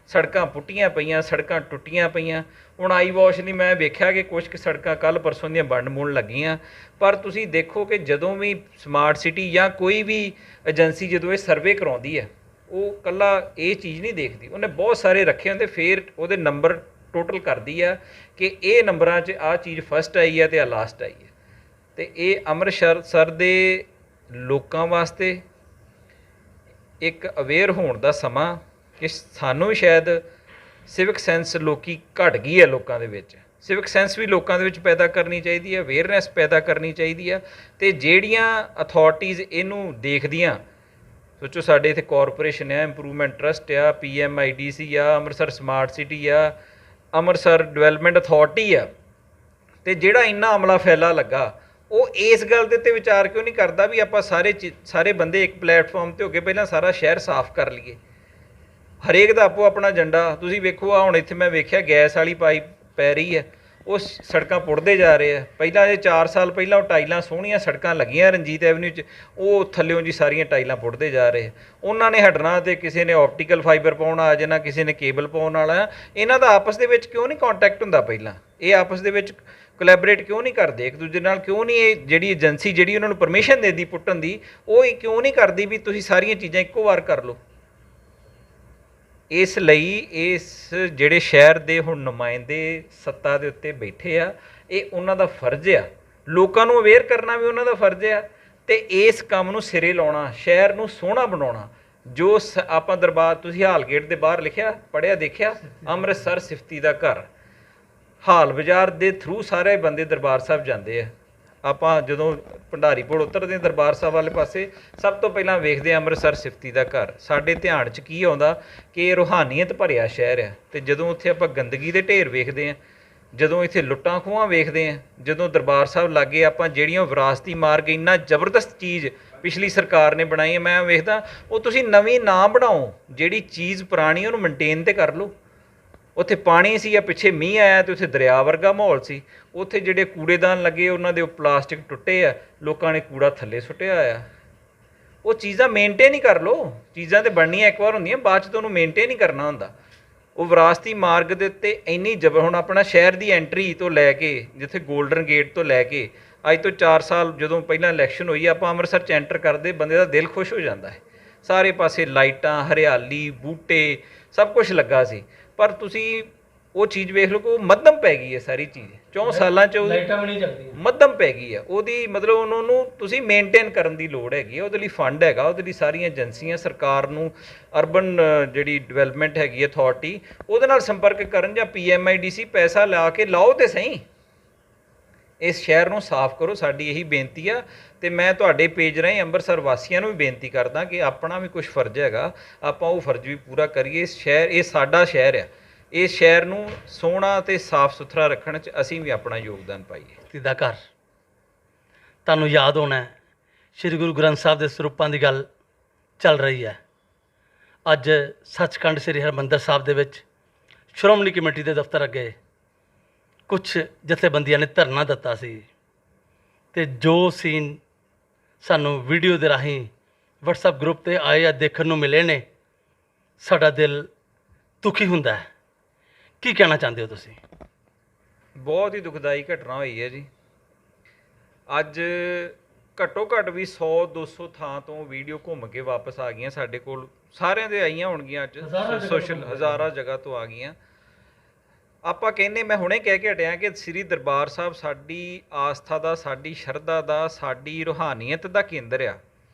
ਸੜਕਾਂ ਪੁੱਟੀਆਂ ਪਈਆਂ, ਸੜਕਾਂ ਟੁੱਟੀਆਂ ਪਈਆਂ। ਹੁਣ ਆਈ ਵਾਸ਼ ਲਈ ਮੈਂ ਵੇਖਿਆ ਕਿ ਕੁਛ ਕੁ ਸੜਕਾਂ ਕੱਲ੍ਹ ਪਰਸੋਂ ਦੀਆਂ ਬਣਨ ਮੁਣ ਲੱਗੀਆਂ, ਪਰ ਤੁਸੀਂ ਦੇਖੋ ਕਿ ਜਦੋਂ ਵੀ ਸਮਾਰਟ ਸਿਟੀ ਜਾਂ ਕੋਈ ਵੀ ਏਜੰਸੀ ਜਦੋਂ ਇਹ ਸਰਵੇ ਕਰਾਉਂਦੀ ਹੈ, ਉਹ ਇਕੱਲਾ ਇਹ ਚੀਜ਼ ਨਹੀਂ ਦੇਖਦੀ, ਉਹਨੇ ਬਹੁਤ ਸਾਰੇ ਰੱਖੇ ਹੁੰਦੇ, ਫਿਰ ਉਹਦੇ ਨੰਬਰ ਟੋਟਲ ਕਰਦੀ ਆ ਕਿ ਇਹ ਨੰਬਰਾਂ 'ਚ ਆਹ ਚੀਜ਼ ਫਸਟ ਆਈ ਹੈ ਤੇ ਆਹ ਲਾਸਟ ਆਈ ਹੈ। ਤੇ ਇਹ ਅੰਮ੍ਰਿਤਸਰ ਦੇ ਲੋਕਾਂ ਵਾਸਤੇ ਇੱਕ ਅਵੇਅਰ ਹੋਣ ਦਾ ਸਮਾਂ ਕਿ ਸਾਨੂੰ ਵੀ ਸ਼ਾਇਦ ਸਿਵਿਕ ਸੈਂਸ ਲੋਕੀ ਘਟ ਗਈ ਹੈ ਲੋਕਾਂ ਦੇ ਵਿੱਚ। ਸਿਵਿਕ ਸੈਂਸ ਵੀ ਲੋਕਾਂ ਦੇ ਵਿੱਚ ਪੈਦਾ ਕਰਨੀ ਚਾਹੀਦੀ ਹੈ, ਅਵੇਅਰਨੈਸ ਪੈਦਾ ਕਰਨੀ ਚਾਹੀਦੀ ਹੈ। ਤੇ ਜਿਹੜੀਆਂ ਅਥਾਰਟੀਜ਼ ਇਹਨੂੰ ਦੇਖਦੀਆਂ, ਸੋਚੋ ਸਾਡੇ ਇੱਥੇ ਕਾਰਪੋਰੇਸ਼ਨ ਆ, ਇੰਪਰੂਵਮੈਂਟ ਟਰਸਟ ਆ, PMIDC ਆ, ਅੰਮ੍ਰਿਤਸਰ ਸਮਾਰਟ ਸਿਟੀ ਆ, ਅੰਮ੍ਰਿਤਸਰ ਡਿਵੈਲਪਮੈਂਟ ਅਥਾਰਟੀ ਆ, ਤੇ ਜਿਹੜਾ ਇੰਨਾ ਅਮਲਾ ਫੈਲਾ ਲੱਗਾ, ਉਹ ਇਸ ਗੱਲ ਦੇ ਉੱਤੇ ਵਿਚਾਰ ਕਿਉਂ ਨਹੀਂ ਕਰਦਾ ਵੀ ਆਪਾਂ ਸਾਰੇ ਬੰਦੇ ਇੱਕ ਪਲੇਟਫਾਰਮ ਤੇ ਹੋ ਕੇ ਪਹਿਲਾਂ ਸਾਰਾ ਸ਼ਹਿਰ ਸਾਫ਼ ਕਰ ਲਈਏ। ਹਰੇਕ ਦਾ ਆਪੋ ਆਪਣਾ ਏਜੰਡਾ। ਤੁਸੀਂ ਵੇਖੋ, ਆ ਹੁਣ ਇੱਥੇ ਮੈਂ ਵੇਖਿਆ ਗੈਸ ਵਾਲੀ ਪਾਈਪ ਪੈ ਰਹੀ ਹੈ, ਉਹ ਸੜਕਾਂ ਪੁੱਟਦੇ ਜਾ ਰਹੇ ਆ। ਪਹਿਲਾਂ ਜੇ 4 ਸਾਲ ਪਹਿਲਾਂ ਉਹ ਟਾਈਲਾਂ ਸੋਹਣੀਆਂ ਸੜਕਾਂ ਲੱਗੀਆਂ ਰਣਜੀਤ ਐਵਨਿਊ 'ਚ, ਉਹ ਥੱਲਿਓਂ ਜੀ ਸਾਰੀਆਂ ਟਾਈਲਾਂ ਪੁੱਟਦੇ ਜਾ ਰਹੇ। ਉਹਨਾਂ ਨੇ ਹਟਣਾ ਤੇ ਕਿਸੇ ਨੇ ਆਪਟੀਕਲ ਫਾਈਬਰ ਪਾਉਣ ਆ ਜਾਣਾ, ਕਿਸੇ ਨੇ ਕੇਬਲ ਪਾਉਣ ਵਾਲਾ। ਇਹਨਾਂ ਦਾ ਆਪਸ ਦੇ ਵਿੱਚ ਕਿਉਂ ਨਹੀਂ ਕੰਟੈਕਟ ਹੁੰਦਾ? ਪਹਿਲਾਂ ਇਹ ਆਪਸ ਦੇ ਵਿੱਚ ਕੋਲੈਬੋਰੇਟ ਕਿਉਂ ਨਹੀਂ ਕਰਦੇ ਇੱਕ ਦੂਜੇ ਨਾਲ? ਕਿਉਂ ਨਹੀਂ ਇਹ ਜਿਹੜੀ ਏਜੰਸੀ ਜਿਹੜੀ ਉਹਨਾਂ ਨੂੰ ਪਰਮਿਸ਼ਨ ਦਿੰਦੀ ਪੁੱਟਣ ਦੀ, ਉਹ ਇਹ ਕਿਉਂ ਨਹੀਂ ਕਰਦੀ ਵੀ ਤੁਸੀਂ ਸਾਰੀਆਂ ਚੀਜ਼ਾਂ ਇੱਕੋ ਵਾਰ ਕਰ ਲਓ? ਇਸ ਲਈ ਇਸ ਜਿਹੜੇ ਸ਼ਹਿਰ ਦੇ ਹੁਣ ਨੁਮਾਇੰਦੇ ਸੱਤਾ ਦੇ ਉੱਤੇ ਬੈਠੇ ਆ, ਇਹ ਉਹਨਾਂ ਦਾ ਫਰਜ਼ ਆ। ਲੋਕਾਂ ਨੂੰ ਅਵੇਅਰ ਕਰਨਾ ਵੀ ਉਹਨਾਂ ਦਾ ਫਰਜ਼ ਆ, ਤੇ ਇਸ ਕੰਮ ਨੂੰ ਸਿਰੇ ਲਾਉਣਾ, ਸ਼ਹਿਰ ਨੂੰ ਸੋਹਣਾ ਬਣਾਉਣਾ। ਜੋ ਆਪਾਂ ਦਰਬਾਰ, ਤੁਸੀਂ ਹਾਲ ਗੇਟ ਦੇ ਬਾਹਰ ਲਿਖਿਆ, ਪੜ੍ਹਿਆ, ਦੇਖਿਆ, ਅੰਮ੍ਰਿਤਸਰ ਸਿਫਤੀ ਦਾ ਘਰ। ਹਾਲ ਬਾਜ਼ਾਰ ਦੇ ਥਰੂ ਸਾਰੇ ਬੰਦੇ ਦਰਬਾਰ ਸਾਹਿਬ ਜਾਂਦੇ ਆ। ਆਪਾਂ ਜਦੋਂ ਭੰਡਾਰੀ ਪੁਲ ਉਤਰਦੇ ਦਰਬਾਰ ਸਾਹਿਬ ਵਾਲੇ ਪਾਸੇ, ਸਭ ਤੋਂ ਪਹਿਲਾਂ ਵੇਖਦੇ ਹਾਂ ਅੰਮ੍ਰਿਤਸਰ ਸਿਫਤੀ ਦਾ ਘਰ। ਸਾਡੇ ਧਿਆਨ 'ਚ ਕੀ ਆਉਂਦਾ ਕਿ ਇਹ ਰੂਹਾਨੀਅਤ ਭਰਿਆ ਸ਼ਹਿਰ ਆ, ਤੇ ਜਦੋਂ ਉੱਥੇ ਆਪਾਂ ਗੰਦਗੀ ਦੇ ਢੇਰ ਵੇਖਦੇ ਹਾਂ, ਜਦੋਂ ਇੱਥੇ ਲੁੱਟਾਂ ਖੋਹਾਂ ਵੇਖਦੇ ਹਾਂ, ਜਦੋਂ ਦਰਬਾਰ ਸਾਹਿਬ ਲਾਗੇ ਆਪਾਂ ਜਿਹੜੀਆਂ ਵਿਰਾਸਤੀ ਮਾਰਗ ਇੰਨਾ ਜ਼ਬਰਦਸਤ ਚੀਜ਼ ਪਿਛਲੀ ਸਰਕਾਰ ਨੇ ਬਣਾਈ ਹੈ, ਮੈਂ ਵੇਖਦਾ ਉਹ ਤੁਸੀਂ ਨਵੀਂ ਨਾ ਬਣਾਓ, ਜਿਹੜੀ ਚੀਜ਼ ਪੁਰਾਣੀ ਉਹਨੂੰ ਮੇਨਟੇਨ ਤੇ ਕਰ ਲਓ। ਉੱਥੇ ਪਾਣੀ ਸੀ, ਜਾਂ ਪਿੱਛੇ ਮੀਂਹ ਆਇਆ ਤੇ ਉੱਥੇ ਦਰਿਆ ਵਰਗਾ ਮਾਹੌਲ ਸੀ। ਉੱਥੇ ਜਿਹੜੇ ਕੂੜੇਦਾਨ ਲੱਗੇ, ਉਹਨਾਂ ਦੇ ਉਹ ਪਲਾਸਟਿਕ ਟੁੱਟੇ ਆ, ਲੋਕਾਂ ਨੇ ਕੂੜਾ ਥੱਲੇ ਸੁੱਟਿਆ ਆ। ਉਹ ਚੀਜ਼ਾਂ ਮੇਨਟੇਨ ਹੀ ਕਰ ਲਓ। ਚੀਜ਼ਾਂ ਤੇ ਬਣਨੀਆਂ ਇੱਕ ਵਾਰ ਹੁੰਦੀਆਂ, ਬਾਅਦ 'ਚ ਤਾਂ ਉਹਨੂੰ ਮੇਨਟੇਨ ਹੀ ਕਰਨਾ ਹੁੰਦਾ। ਉਹ ਵਿਰਾਸਤੀ ਮਾਰਗ ਦੇ ਉੱਤੇ ਇੰਨੀ ਹੁਣ ਆਪਣਾ ਸ਼ਹਿਰ ਦੀ ਐਂਟਰੀ ਤੋਂ ਲੈ ਕੇ, ਜਿੱਥੇ ਗੋਲਡਨ ਗੇਟ ਤੋਂ ਲੈ ਕੇ ਅੱਜ ਤੋਂ 4 ਸਾਲ ਜਦੋਂ ਪਹਿਲਾਂ ਇਲੈਕਸ਼ਨ ਹੋਈ, ਆਪਾਂ ਅੰਮ੍ਰਿਤਸਰ 'ਚ ਐਂਟਰ ਕਰਦੇ ਬੰਦੇ ਦਾ ਦਿਲ ਖੁਸ਼ ਹੋ ਜਾਂਦਾ ਹੈ। ਸਾਰੇ ਪਾਸੇ ਲਾਈਟਾਂ, ਹਰਿਆਲੀ, ਬੂਟੇ, ਸਭ ਕੁਝ ਲੱਗਾ ਸੀ। ਪਰ ਤੁਸੀਂ ਉਹ ਚੀਜ਼ ਵੇਖ ਲਓ ਕਿ ਉਹ ਮੱਧਮ ਪੈ ਗਈ ਹੈ ਸਾਰੀ ਚੀਜ਼। 4 ਸਾਲਾਂ 'ਚ ਲਾਈਟਾਂ ਵੀ ਨਹੀਂ ਚੱਲਦੀਆਂ, ਮੱਧਮ ਪੈ ਗਈ ਹੈ। ਉਹਦੀ ਮਤਲਬ ਉਹਨੂੰ ਤੁਸੀਂ ਮੇਨਟੇਨ ਕਰਨ ਦੀ ਲੋੜ ਹੈਗੀ ਹੈ। ਉਹਦੇ ਲਈ ਫੰਡ ਹੈਗਾ, ਉਹਦੇ ਲਈ ਸਾਰੀਆਂ ਏਜੰਸੀਆਂ, ਸਰਕਾਰ ਨੂੰ ਅਰਬਨ ਜਿਹੜੀ ਡਿਵੈਲਪਮੈਂਟ ਹੈਗੀ ਅਥਾਰਟੀ, ਉਹਦੇ ਨਾਲ ਸੰਪਰਕ ਕਰਨ, ਜਾਂ PMIDC ਪੈਸਾ ਲਾ ਕੇ ਲਾਓ ਤੇ ਸਹੀ। ਇਸ ਸ਼ਹਿਰ ਨੂੰ ਸਾਫ਼ ਕਰੋ, ਸਾਡੀ ਇਹੀ ਬੇਨਤੀ ਆ। ਤੇ ਮੈਂ ਤੁਹਾਡੇ ਪੇਜ ਰਾਹੀਂ ਅੰਮ੍ਰਿਤਸਰ ਵਾਸੀਆਂ ਨੂੰ ਵੀ ਬੇਨਤੀ ਕਰਦਾ ਕਿ ਆਪਣਾ ਵੀ ਕੁਝ ਫਰਜ਼ ਹੈਗਾ, ਆਪਾਂ ਉਹ ਫਰਜ਼ ਵੀ ਪੂਰਾ ਕਰੀਏ। ਇਸ ਸ਼ਹਿਰ, ਇਹ ਸਾਡਾ ਸ਼ਹਿਰ ਆ, ਇਸ ਸ਼ਹਿਰ ਨੂੰ ਸੋਹਣਾ ਤੇ ਸਾਫ਼ ਸੁਥਰਾ ਰੱਖਣ 'ਚ ਅਸੀਂ ਵੀ ਆਪਣਾ ਯੋਗਦਾਨ ਪਾਈਏ। ਦਾ ਘਰ ਤੁਹਾਨੂੰ ਯਾਦ ਹੋਣਾ ਹੈ, ਸ੍ਰੀ ਗੁਰੂ ਗ੍ਰੰਥ ਸਾਹਿਬ ਦੇ ਸਰੂਪਾਂ ਦੀ ਗੱਲ ਚੱਲ ਰਹੀ ਹੈ। ਅੱਜ ਸੱਚਖੰਡ ਸ੍ਰੀ ਹਰਿਮੰਦਰ ਸਾਹਿਬ ਦੇ ਵਿੱਚ ਸ਼੍ਰੋਮਣੀ ਕਮੇਟੀ ਦੇ ਦਫ਼ਤਰ ਅੱਗੇ ਕੁਝ ਜਥੇਬੰਦੀਆਂ ਨੇ ਧਰਨਾ ਦਿੱਤਾ ਸੀ, ਅਤੇ ਜੋ ਸੀਨ ਸਾਨੂੰ ਵੀਡੀਓ ਦੇ ਰਾਹੀਂ WhatsApp ਗਰੁੱਪ 'ਤੇ ਆਏ ਆ ਦੇਖਣ ਨੂੰ ਮਿਲੇ ਨੇ, ਸਾਡਾ ਦਿਲ ਦੁਖੀ ਹੁੰਦਾ ਹੈ। ਕੀ ਕਹਿਣਾ ਚਾਹੁੰਦੇ ਹੋ ਤੁਸੀਂ? ਬਹੁਤ ਹੀ ਦੁਖਦਾਈ ਘਟਨਾ ਹੋਈ ਹੈ ਜੀ। ਅੱਜ ਘੱਟੋ ਘੱਟ ਵੀ 100-200 ਥਾਂ ਤੋਂ ਵੀਡੀਓ ਘੁੰਮ ਕੇ ਵਾਪਸ ਆ ਗਈਆਂ ਸਾਡੇ ਕੋਲ, ਸਾਰਿਆਂ ਦੇ ਆਈਆਂ ਹੋਣਗੀਆਂ ਅੱਜ, ਸੋਸ਼ਲ ਹਜ਼ਾਰਾਂ ਜਗ੍ਹਾ ਤੋਂ ਆ ਗਈਆਂ। ਆਪਾਂ ਕਹਿੰਦੇ, ਮੈਂ ਹੁਣੇ ਕਹਿ ਕੇ ਹਟਿਆ ਕਿ ਸ੍ਰੀ ਦਰਬਾਰ ਸਾਹਿਬ ਸਾਡੀ ਆਸਥਾ ਦਾ, ਸਾਡੀ ਸ਼ਰਧਾ ਦਾ, ਸਾਡੀ ਰੂਹਾਨੀਅਤ ਦਾ ਕੇਂਦਰ ਆ।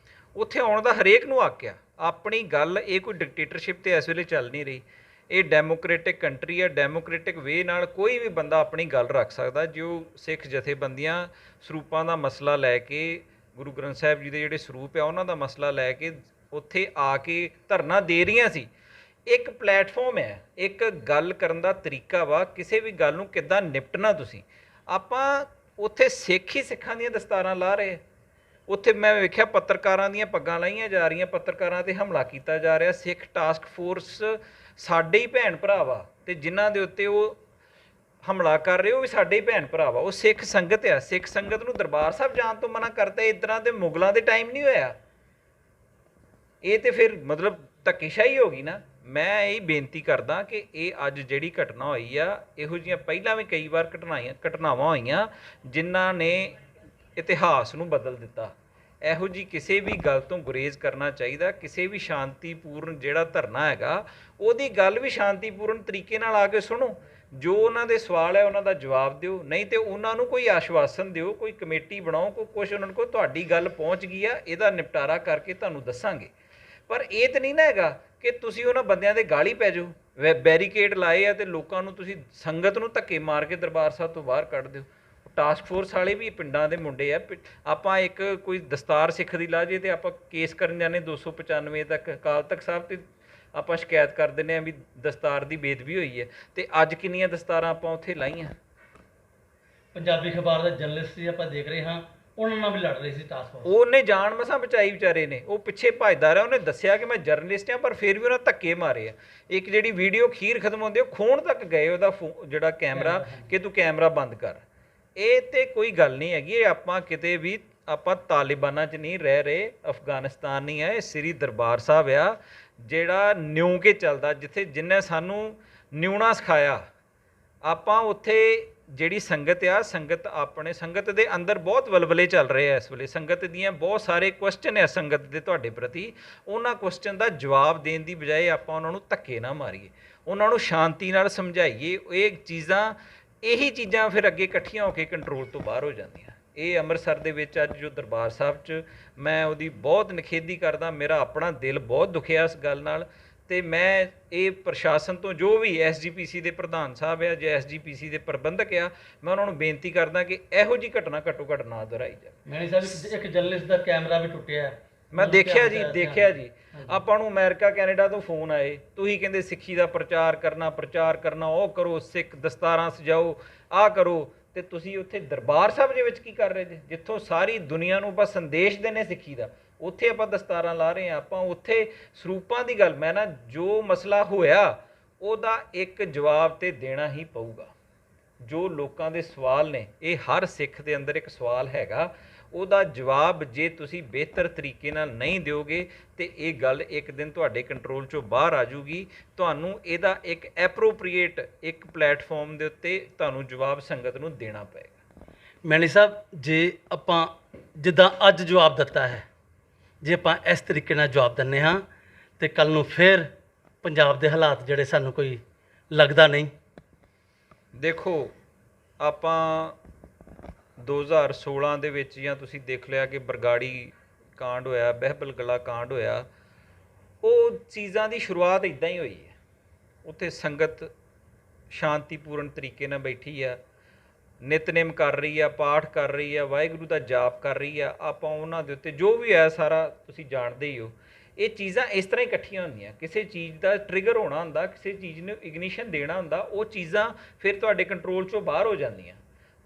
ਉੱਥੇ ਆਉਣ ਦਾ ਹਰੇਕ ਨੂੰ ਹੱਕ ਆ। ਆਪਣੀ ਗੱਲ, ਇਹ ਕੋਈ ਡਿਕਟੇਟਰਸ਼ਿਪ ਤੇ ਇਸ ਵੇਲੇ ਚੱਲ ਨਹੀਂ ਰਹੀ, ਇਹ ਡੈਮੋਕ੍ਰੇਟਿਕ ਕੰਟਰੀ ਆ। ਡੈਮੋਕ੍ਰੇਟਿਕ ਵੇ ਨਾਲ ਕੋਈ ਵੀ ਬੰਦਾ ਆਪਣੀ ਗੱਲ ਰੱਖ ਸਕਦਾ। ਜੋ ਸਿੱਖ ਜਥੇਬੰਦੀਆਂ ਸਰੂਪਾਂ ਦਾ ਮਸਲਾ ਲੈ ਕੇ, ਗੁਰੂ ਗ੍ਰੰਥ ਸਾਹਿਬ ਜੀ ਦੇ ਜਿਹੜੇ ਸਰੂਪ ਆ ਉਹਨਾਂ ਦਾ ਮਸਲਾ ਲੈ ਕੇ ਉੱਥੇ ਆ ਕੇ ਧਰਨਾ ਦੇ ਰਹੀਆਂ ਸੀ, ਇੱਕ ਪਲੇਟਫਾਰਮ ਹੈ, ਇੱਕ ਗੱਲ ਕਰਨ ਦਾ ਤਰੀਕਾ ਵਾ। ਕਿਸੇ ਵੀ ਗੱਲ ਨੂੰ ਕਿੱਦਾਂ ਨਿਪਟਣਾ ਤੁਸੀਂ, ਆਪਾਂ ਉੱਥੇ ਸਿੱਖ ਹੀ ਸਿੱਖਾਂ ਦੀਆਂ ਦਸਤਾਰਾਂ ਲਾ ਰਹੇ। ਉੱਥੇ ਮੈਂ ਵੇਖਿਆ ਪੱਤਰਕਾਰਾਂ ਦੀਆਂ ਪੱਗਾਂ ਲਾਈਆਂ ਜਾ ਰਹੀਆਂ, ਪੱਤਰਕਾਰਾਂ 'ਤੇ ਹਮਲਾ ਕੀਤਾ ਜਾ ਰਿਹਾ। ਸਿੱਖ ਟਾਸਕ ਫੋਰਸ ਸਾਡੇ ਹੀ ਭੈਣ ਭਰਾ ਵਾ, ਅਤੇ ਜਿਨ੍ਹਾਂ ਦੇ ਉੱਤੇ ਉਹ ਹਮਲਾ ਕਰ ਰਹੇ ਉਹ ਵੀ ਸਾਡੇ ਹੀ ਭੈਣ ਭਰਾ ਵਾ, ਉਹ ਸਿੱਖ ਸੰਗਤ ਆ। ਸਿੱਖ ਸੰਗਤ ਨੂੰ ਦਰਬਾਰ ਸਾਹਿਬ ਜਾਣ ਤੋਂ ਮਨਾ ਕਰਤਾ। ਇਸ ਤਰ੍ਹਾਂ ਦੇ ਮੁਗਲਾਂ ਦੇ ਟਾਈਮ ਨਹੀਂ ਹੋਇਆ। ਇਹ ਤੇ ਫਿਰ ਮਤਲਬ ਧੱਕੇਸ਼ਾਹੀ ਹੋ ਗਈ ਨਾ। ਮੈਂ ਇਹ ਬੇਨਤੀ ਕਰਦਾ ਕਿ ਇਹ ਅੱਜ ਜਿਹੜੀ ਘਟਨਾ ਹੋਈ ਆ, ਇਹੋ ਜਿਹੀਆਂ ਪਹਿਲਾਂ ਵੀ ਕਈ ਵਾਰ ਘਟਨਾਵਾਂ ਹੋਈਆਂ ਜਿਨ੍ਹਾਂ ਨੇ ਇਤਿਹਾਸ ਨੂੰ ਬਦਲ ਦਿੱਤਾ। ਇਹੋ ਜਿਹੀ ਕਿਸੇ ਵੀ ਗੱਲ ਤੋਂ ਗੁਰੇਜ਼ ਕਰਨਾ ਚਾਹੀਦਾ। ਕਿਸੇ ਵੀ ਸ਼ਾਂਤੀਪੂਰਨ ਜਿਹੜਾ ਧਰਨਾ ਹੈਗਾ, ਉਹਦੀ ਗੱਲ ਵੀ ਸ਼ਾਂਤੀਪੂਰਨ ਤਰੀਕੇ ਨਾਲ ਆ ਕੇ ਸੁਣੋ। ਜੋ ਉਹਨਾਂ ਦੇ ਸਵਾਲ ਹੈ ਉਹਨਾਂ ਦਾ ਜਵਾਬ ਦਿਓ, ਨਹੀਂ ਤੇ ਉਹਨਾਂ ਨੂੰ ਕੋਈ ਆਸ਼ਵਾਸਨ ਦਿਓ, ਕੋਈ ਕਮੇਟੀ ਬਣਾਓ, ਕੋਈ ਕੁਛ ਉਹਨਾਂ ਨੂੰ ਕਹੋ ਤੁਹਾਡੀ ਗੱਲ ਪਹੁੰਚ ਗਈ ਆ, ਇਹਦਾ ਨਿਪਟਾਰਾ ਕਰਕੇ ਤੁਹਾਨੂੰ ਦੱਸਾਂਗੇ। ਪਰ ਇਹ ਤਾਂ ਨਹੀਂ ਨਾ ਹੈਗਾ ਕਿ ਤੁਸੀਂ ਉਹਨਾਂ ਬੰਦਿਆਂ ਦੇ ਗਾਲੀ ਪੈ ਜਾਓ। ਬੈਰੀਕੇਡ ਲਾਏ ਆ ਅਤੇ ਲੋਕਾਂ ਨੂੰ ਤੁਸੀਂ, ਸੰਗਤ ਨੂੰ ਧੱਕੇ ਮਾਰ ਕੇ ਦਰਬਾਰ ਸਾਹਿਬ ਤੋਂ ਬਾਹਰ ਕੱਢ ਦਿਓ। ਟਾਸਕ ਫੋਰਸ ਵਾਲੇ ਵੀ ਪਿੰਡਾਂ ਦੇ ਮੁੰਡੇ ਆ। ਆਪਾਂ ਇੱਕ ਕੋਈ ਦਸਤਾਰ ਸਿੱਖ ਦੀ ਲਾ ਜੇ ਤੇ ਆਪਾਂ ਕੇਸ ਕਰਨ ਜਾਂਦੇ 295 ਤੱਕ, ਅਕਾਲ ਤਖਤ ਸਾਹਿਬ ਤੇ ਆਪਾਂ ਸ਼ਿਕਾਇਤ ਕਰ ਦਿੰਦੇ ਹਾਂ ਵੀ ਦਸਤਾਰ ਦੀ ਬੇਦਬੀ ਹੋਈ ਹੈ। ਤੇ ਅੱਜ ਕਿੰਨੀਆਂ ਦਸਤਾਰਾਂ ਆਪਾਂ ਉੱਥੇ ਲਾਈਆਂ। ਪੰਜਾਬੀ ਅਖਬਾਰ ਦਾ ਜਰਨਲਿਸਟ ਸੀ, ਆਪਾਂ ਦੇਖ ਰਹੇ ਹਾਂ, ਉਹਨਾਂ ਨਾਲ ਵੀ ਲੜ ਰਹੀ ਸੀ ਟਾਸਕ ਫੋਰਸ। ਉਹਨੇ ਜਾਨ ਮਸਾਂ ਬਚਾਈ ਵਿਚਾਰੇ ਨੇ, ਉਹ ਪਿੱਛੇ ਭੱਜਦਾ ਰਿਹਾ। ਉਹਨੇ ਦੱਸਿਆ ਕਿ ਮੈਂ ਜਰਨਲਿਸਟ ਹਾਂ, ਪਰ ਫਿਰ ਵੀ ਉਹਨਾਂ ਧੱਕੇ ਮਾਰੇ ਆ। ਇੱਕ ਜਿਹੜੀ ਵੀਡੀਓ ਅਖੀਰ ਖਤਮ ਹੁੰਦੀ, ਉਹ ਖੋਹਣ ਤੱਕ ਗਏ ਉਹਦਾ ਜਿਹੜਾ ਕੈਮਰਾ, ਕਿ ਤੂੰ ਕੈਮਰਾ ਬੰਦ ਕਰ। ਇਹ ਤੇ ਕੋਈ ਗੱਲ ਨਹੀਂ ਹੈਗੀ। ਇਹ ਆਪਾਂ ਕਿਤੇ ਵੀ, ਆਪਾਂ ਤਾਲਿਬਾਨਾਂ 'ਚ ਨਹੀਂ ਰਹਿ ਰਹੇ, ਅਫਗਾਨਿਸਤਾਨ ਨਹੀਂ ਹੈ, ਇਹ ਸ੍ਰੀ ਦਰਬਾਰ ਸਾਹਿਬ ਆ ਜਿਹੜਾ ਨਿਉ ਕੇ ਚੱਲਦਾ, ਜਿੱਥੇ ਜਿੰਨੇ ਸਾਨੂੰ ਨਿਉਣਾ ਸਿਖਾਇਆ। ਆਪਾਂ ਉੱਥੇ ਜਿਹੜੀ ਸੰਗਤ ਆ, ਸੰਗਤ ਆਪਣੇ ਸੰਗਤ ਦੇ ਅੰਦਰ ਬਹੁਤ ਵਲਵਲੇ ਚੱਲ ਰਹੇ ਆ ਇਸ ਵੇਲੇ। ਸੰਗਤ ਦੀਆਂ ਬਹੁਤ ਸਾਰੇ ਕੁਐਸਚਨ ਆ ਸੰਗਤ ਦੇ ਤੁਹਾਡੇ ਪ੍ਰਤੀ। ਉਹਨਾਂ ਕੁਐਸਚਨ ਦਾ ਜਵਾਬ ਦੇਣ ਦੀ ਬਜਾਏ ਆਪਾਂ ਉਹਨਾਂ ਨੂੰ ਧੱਕੇ ਨਾ ਮਾਰੀਏ, ਉਹਨਾਂ ਨੂੰ ਸ਼ਾਂਤੀ ਨਾਲ ਸਮਝਾਈਏ। ਇਹ ਚੀਜ਼ਾਂ, ਇਹੀ ਚੀਜ਼ਾਂ ਫਿਰ ਅੱਗੇ ਇਕੱਠੀਆਂ ਹੋ ਕੇ ਕੰਟਰੋਲ ਤੋਂ ਬਾਹਰ ਹੋ ਜਾਂਦੀਆਂ। ਇਹ ਅੰਮ੍ਰਿਤਸਰ ਦੇ ਵਿੱਚ ਅੱਜ ਜੋ ਦਰਬਾਰ ਸਾਹਿਬ 'ਚ, ਮੈਂ ਉਹਦੀ ਬਹੁਤ ਨਿਖੇਧੀ ਕਰਦਾ। ਮੇਰਾ ਆਪਣਾ ਦਿਲ ਬਹੁਤ ਦੁਖਿਆ ਇਸ ਗੱਲ ਨਾਲ। ਅਤੇ ਮੈਂ ਇਹ ਪ੍ਰਸ਼ਾਸਨ ਤੋਂ, ਜੋ ਵੀ SGPC ਦੇ ਪ੍ਰਧਾਨ ਸਾਹਿਬ ਆ ਜਾਂ SGPC ਦੇ ਪ੍ਰਬੰਧਕ ਆ, ਮੈਂ ਉਹਨਾਂ ਨੂੰ ਬੇਨਤੀ ਕਰਦਾ ਕਿ ਇਹੋ ਜਿਹੀ ਘਟਨਾ ਘੱਟੋ ਘੱਟ ਨਾ ਦੁਹਰਾਈ ਜਾਵੇ। ਮੈਨੀ ਸਾਹਿਬ, ਇੱਕ ਜਰਨਲਿਸਟ ਦਾ ਕੈਮਰਾ ਵੀ ਟੁੱਟਿਆ। ਮੈਂ ਦੇਖਿਆ ਜੀ। ਆਪਾਂ ਨੂੰ ਅਮਰੀਕਾ ਕੈਨੇਡਾ ਤੋਂ ਫੋਨ ਆਏ, ਤੁਸੀਂ ਕਹਿੰਦੇ ਸਿੱਖੀ ਦਾ ਪ੍ਰਚਾਰ ਕਰਨਾ, ਉਹ ਕਰੋ, ਸਿੱਖ ਦਸਤਾਰਾਂ ਸਜਾਓ, ਆਹ ਕਰੋ। ਅਤੇ ਤੁਸੀਂ ਉੱਥੇ ਦਰਬਾਰ ਸਾਹਿਬ ਦੇ ਵਿੱਚ ਕੀ ਕਰ ਰਹੇ ਜੇ, ਜਿੱਥੋਂ ਸਾਰੀ ਦੁਨੀਆ ਨੂੰ ਬਸ ਸੰਦੇਸ਼ ਦੇਣੇ ਸਿੱਖੀ ਦਾ, ਉੱਥੇ ਆਪਾਂ ਦਸਤਾਰਾਂ ਲਾ ਰਹੇ ਹਾਂ। ਆਪਾਂ ਉੱਥੇ ਸਰੂਪਾਂ ਦੀ ਗੱਲ, ਮੈਂ ਨਾ, ਜੋ ਮਸਲਾ ਹੋਇਆ ਉਹਦਾ ਇੱਕ ਜਵਾਬ ਤੇ ਦੇਣਾ ਹੀ ਪਊਗਾ। ਜੋ ਲੋਕਾਂ ਦੇ ਸਵਾਲ ਨੇ, ਇਹ ਹਰ ਸਿੱਖ ਦੇ ਅੰਦਰ ਇੱਕ ਸਵਾਲ ਹੈਗਾ, ਉਹਦਾ ਜਵਾਬ ਜੇ ਤੁਸੀਂ ਬਿਹਤਰ ਤਰੀਕੇ ਨਾਲ ਨਹੀਂ ਦਿਓਗੇ ਤੇ ਇਹ ਗੱਲ ਇੱਕ ਦਿਨ ਤੁਹਾਡੇ ਕੰਟਰੋਲ 'ਚੋਂ ਬਾਹਰ ਆ ਜੂਗੀ। ਤੁਹਾਨੂੰ ਇਹਦਾ ਇੱਕ ਐਪਰੋਪਰੀਏਟ ਇੱਕ ਪਲੇਟਫਾਰਮ ਦੇ ਉੱਤੇ ਤੁਹਾਨੂੰ ਜਵਾਬ ਸੰਗਤ ਨੂੰ ਦੇਣਾ ਪਏਗਾ। ਮੈਨੀ ਸਾਹਿਬ, ਜੇ ਆਪਾਂ ਜਿੱਦਾਂ ਅੱਜ ਜਵਾਬ ਦਿੱਤਾ ਹੈ, ਜੇ ਆਪਾਂ ਇਸ ਤਰੀਕੇ ਨਾਲ ਜਵਾਬ ਦਿੰਦੇ ਹਾਂ ਤੇ ਕੱਲ੍ਹ ਨੂੰ ਫਿਰ ਪੰਜਾਬ ਦੇ ਹਾਲਾਤ ਜਿਹੜੇ ਸਾਨੂੰ ਕੋਈ ਲੱਗਦਾ ਨਹੀਂ। ਦੇਖੋ, ਆਪਾਂ 2016 ਦੇ ਵਿੱਚ ਜਾਂ ਤੁਸੀਂ ਦੇਖ ਲਿਆ ਕਿ ਬਰਗਾੜੀ ਕਾਂਡ ਹੋਇਆ, ਬਹਿਬਲ ਗਲਾ ਕਾਂਡ ਹੋਇਆ, ਉਹ ਚੀਜ਼ਾਂ ਦੀ ਸ਼ੁਰੂਆਤ ਇੱਦਾਂ ਹੀ ਹੋਈ ਹੈ। ਉੱਥੇ ਸੰਗਤ ਸ਼ਾਂਤੀਪੂਰਨ ਤਰੀਕੇ ਨਾਲ ਬੈਠੀ ਆ, ਨਿਤਨੇਮ ਕਰ ਰਹੀ ਆ, ਪਾਠ ਕਰ ਰਹੀ ਆ, ਵਾਹਿਗੁਰੂ ਦਾ ਜਾਪ ਕਰ ਰਹੀ ਆ, ਆਪਾਂ ਉਹਨਾਂ ਦੇ ਉੱਤੇ ਜੋ ਵੀ ਹੈ ਸਾਰਾ ਤੁਸੀਂ ਜਾਣਦੇ ਹੀ ਹੋ। ਇਹ ਚੀਜ਼ਾਂ ਇਸ ਤਰ੍ਹਾਂ ਹੀ ਇਕੱਠੀਆਂ ਹੁੰਦੀਆਂ, ਕਿਸੇ ਚੀਜ਼ ਦਾ ਟ੍ਰਿਗਰ ਹੋਣਾ ਹੁੰਦਾ, ਕਿਸੇ ਚੀਜ਼ ਨੂੰ ਇਗਨੀਸ਼ਨ ਦੇਣਾ ਹੁੰਦਾ, ਉਹ ਚੀਜ਼ਾਂ ਫਿਰ ਤੁਹਾਡੇ ਕੰਟਰੋਲ 'ਚੋਂ ਬਾਹਰ ਹੋ ਜਾਂਦੀਆਂ।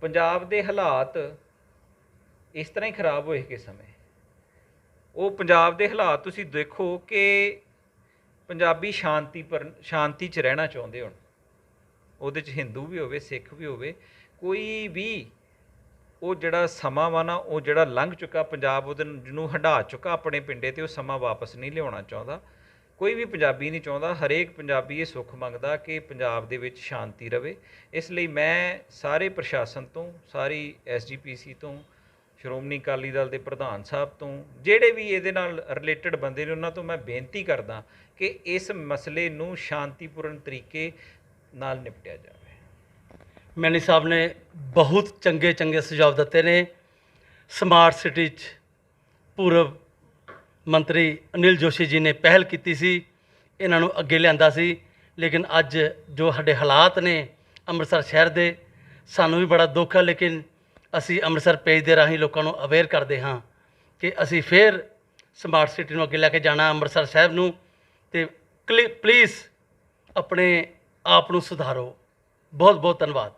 ਪੰਜਾਬ ਦੇ ਹਾਲਾਤ ਇਸ ਤਰ੍ਹਾਂ ਹੀ ਖਰਾਬ ਹੋਏ ਕਿ ਸਮੇਂ ਉਹ ਪੰਜਾਬ ਦੇ ਹਾਲਾਤ ਤੁਸੀਂ ਦੇਖੋ ਕਿ ਪੰਜਾਬੀ ਸ਼ਾਂਤੀ 'ਚ ਰਹਿਣਾ ਚਾਹੁੰਦੇ ਹੋਣ, ਉਹਦੇ 'ਚ ਹਿੰਦੂ ਵੀ ਹੋਵੇ, ਸਿੱਖ ਵੀ ਹੋਵੇ, ਕੋਈ ਵੀ ਉਹ ਜਿਹੜਾ ਸਮਾਂ ਵਾ ਨਾ, ਉਹ ਜਿਹੜਾ ਲੰਘ ਚੁੱਕਾ, ਪੰਜਾਬ ਉਹਦੇ ਜਿਹਨੂੰ ਹੰਢਾ ਚੁੱਕਾ ਆਪਣੇ ਪਿੰਡੇ 'ਤੇ, ਉਹ ਸਮਾਂ ਵਾਪਸ ਨਹੀਂ ਲਿਆਉਣਾ ਚਾਹੁੰਦਾ। ਕੋਈ ਵੀ ਪੰਜਾਬੀ ਨਹੀਂ ਚਾਹੁੰਦਾ, ਹਰੇਕ ਪੰਜਾਬੀ ਇਹ ਸੁੱਖ ਮੰਗਦਾ ਕਿ ਪੰਜਾਬ ਦੇ ਵਿੱਚ ਸ਼ਾਂਤੀ ਰਵੇ। ਇਸ ਲਈ ਮੈਂ ਸਾਰੇ ਪ੍ਰਸ਼ਾਸਨ ਤੋਂ, ਸਾਰੀ SGPC ਤੋਂ, ਸ਼੍ਰੋਮਣੀ ਅਕਾਲੀ ਦਲ ਦੇ ਪ੍ਰਧਾਨ ਸਾਹਿਬ ਤੋਂ, ਜਿਹੜੇ ਵੀ ਇਹਦੇ ਨਾਲ ਰਿਲੇਟਡ ਬੰਦੇ ਨੇ, ਉਹਨਾਂ ਤੋਂ ਮੈਂ ਬੇਨਤੀ ਕਰਦਾ ਕਿ ਇਸ ਮਸਲੇ ਨੂੰ ਸ਼ਾਂਤੀਪੂਰਨ ਤਰੀਕੇ ਨਾਲ ਨਿਪਟਿਆ ਜਾਵੇ। ਮੈਨੀ ਸਾਹਿਬ ਨੇ ਬਹੁਤ ਚੰਗੇ ਚੰਗੇ ਸੁਝਾਅ ਦਿੱਤੇ ਨੇ। ਸਮਾਰਟ ਸਿਟੀ 'ਚ ਪੂਰਵ ਮੰਤਰੀ ਅਨਿਲ ਜੋਸ਼ੀ ਜੀ ਨੇ ਪਹਿਲ ਕੀਤੀ ਸੀ, ਇਹਨਾਂ ਨੂੰ ਅੱਗੇ ਲਿਆਂਦਾ ਸੀ, ਲੇਕਿਨ ਅੱਜ ਜੋ ਸਾਡੇ ਹਾਲਾਤ ਨੇ ਅੰਮ੍ਰਿਤਸਰ ਸ਼ਹਿਰ ਦੇ, ਸਾਨੂੰ ਵੀ ਬੜਾ ਦੁੱਖ ਹੈ, ਲੇਕਿਨ ਅਸੀਂ ਅੰਮ੍ਰਿਤਸਰ ਪੇਜ ਦੇ ਰਾਹੀਂ ਲੋਕਾਂ ਨੂੰ ਅਵੇਅਰ ਕਰਦੇ ਹਾਂ ਕਿ ਅਸੀਂ ਫਿਰ ਸਮਾਰਟ ਸਿਟੀ ਨੂੰ ਅੱਗੇ ਲੈ ਕੇ ਜਾਣਾ ਅੰਮ੍ਰਿਤਸਰ ਸਾਹਿਬ ਨੂੰ। ਅਤੇ ਪਲੀਜ਼ ਆਪਣੇ ਆਪ ਨੂੰ ਸੁਧਾਰੋ। ਬਹੁਤ ਬਹੁਤ ਧੰਨਵਾਦ।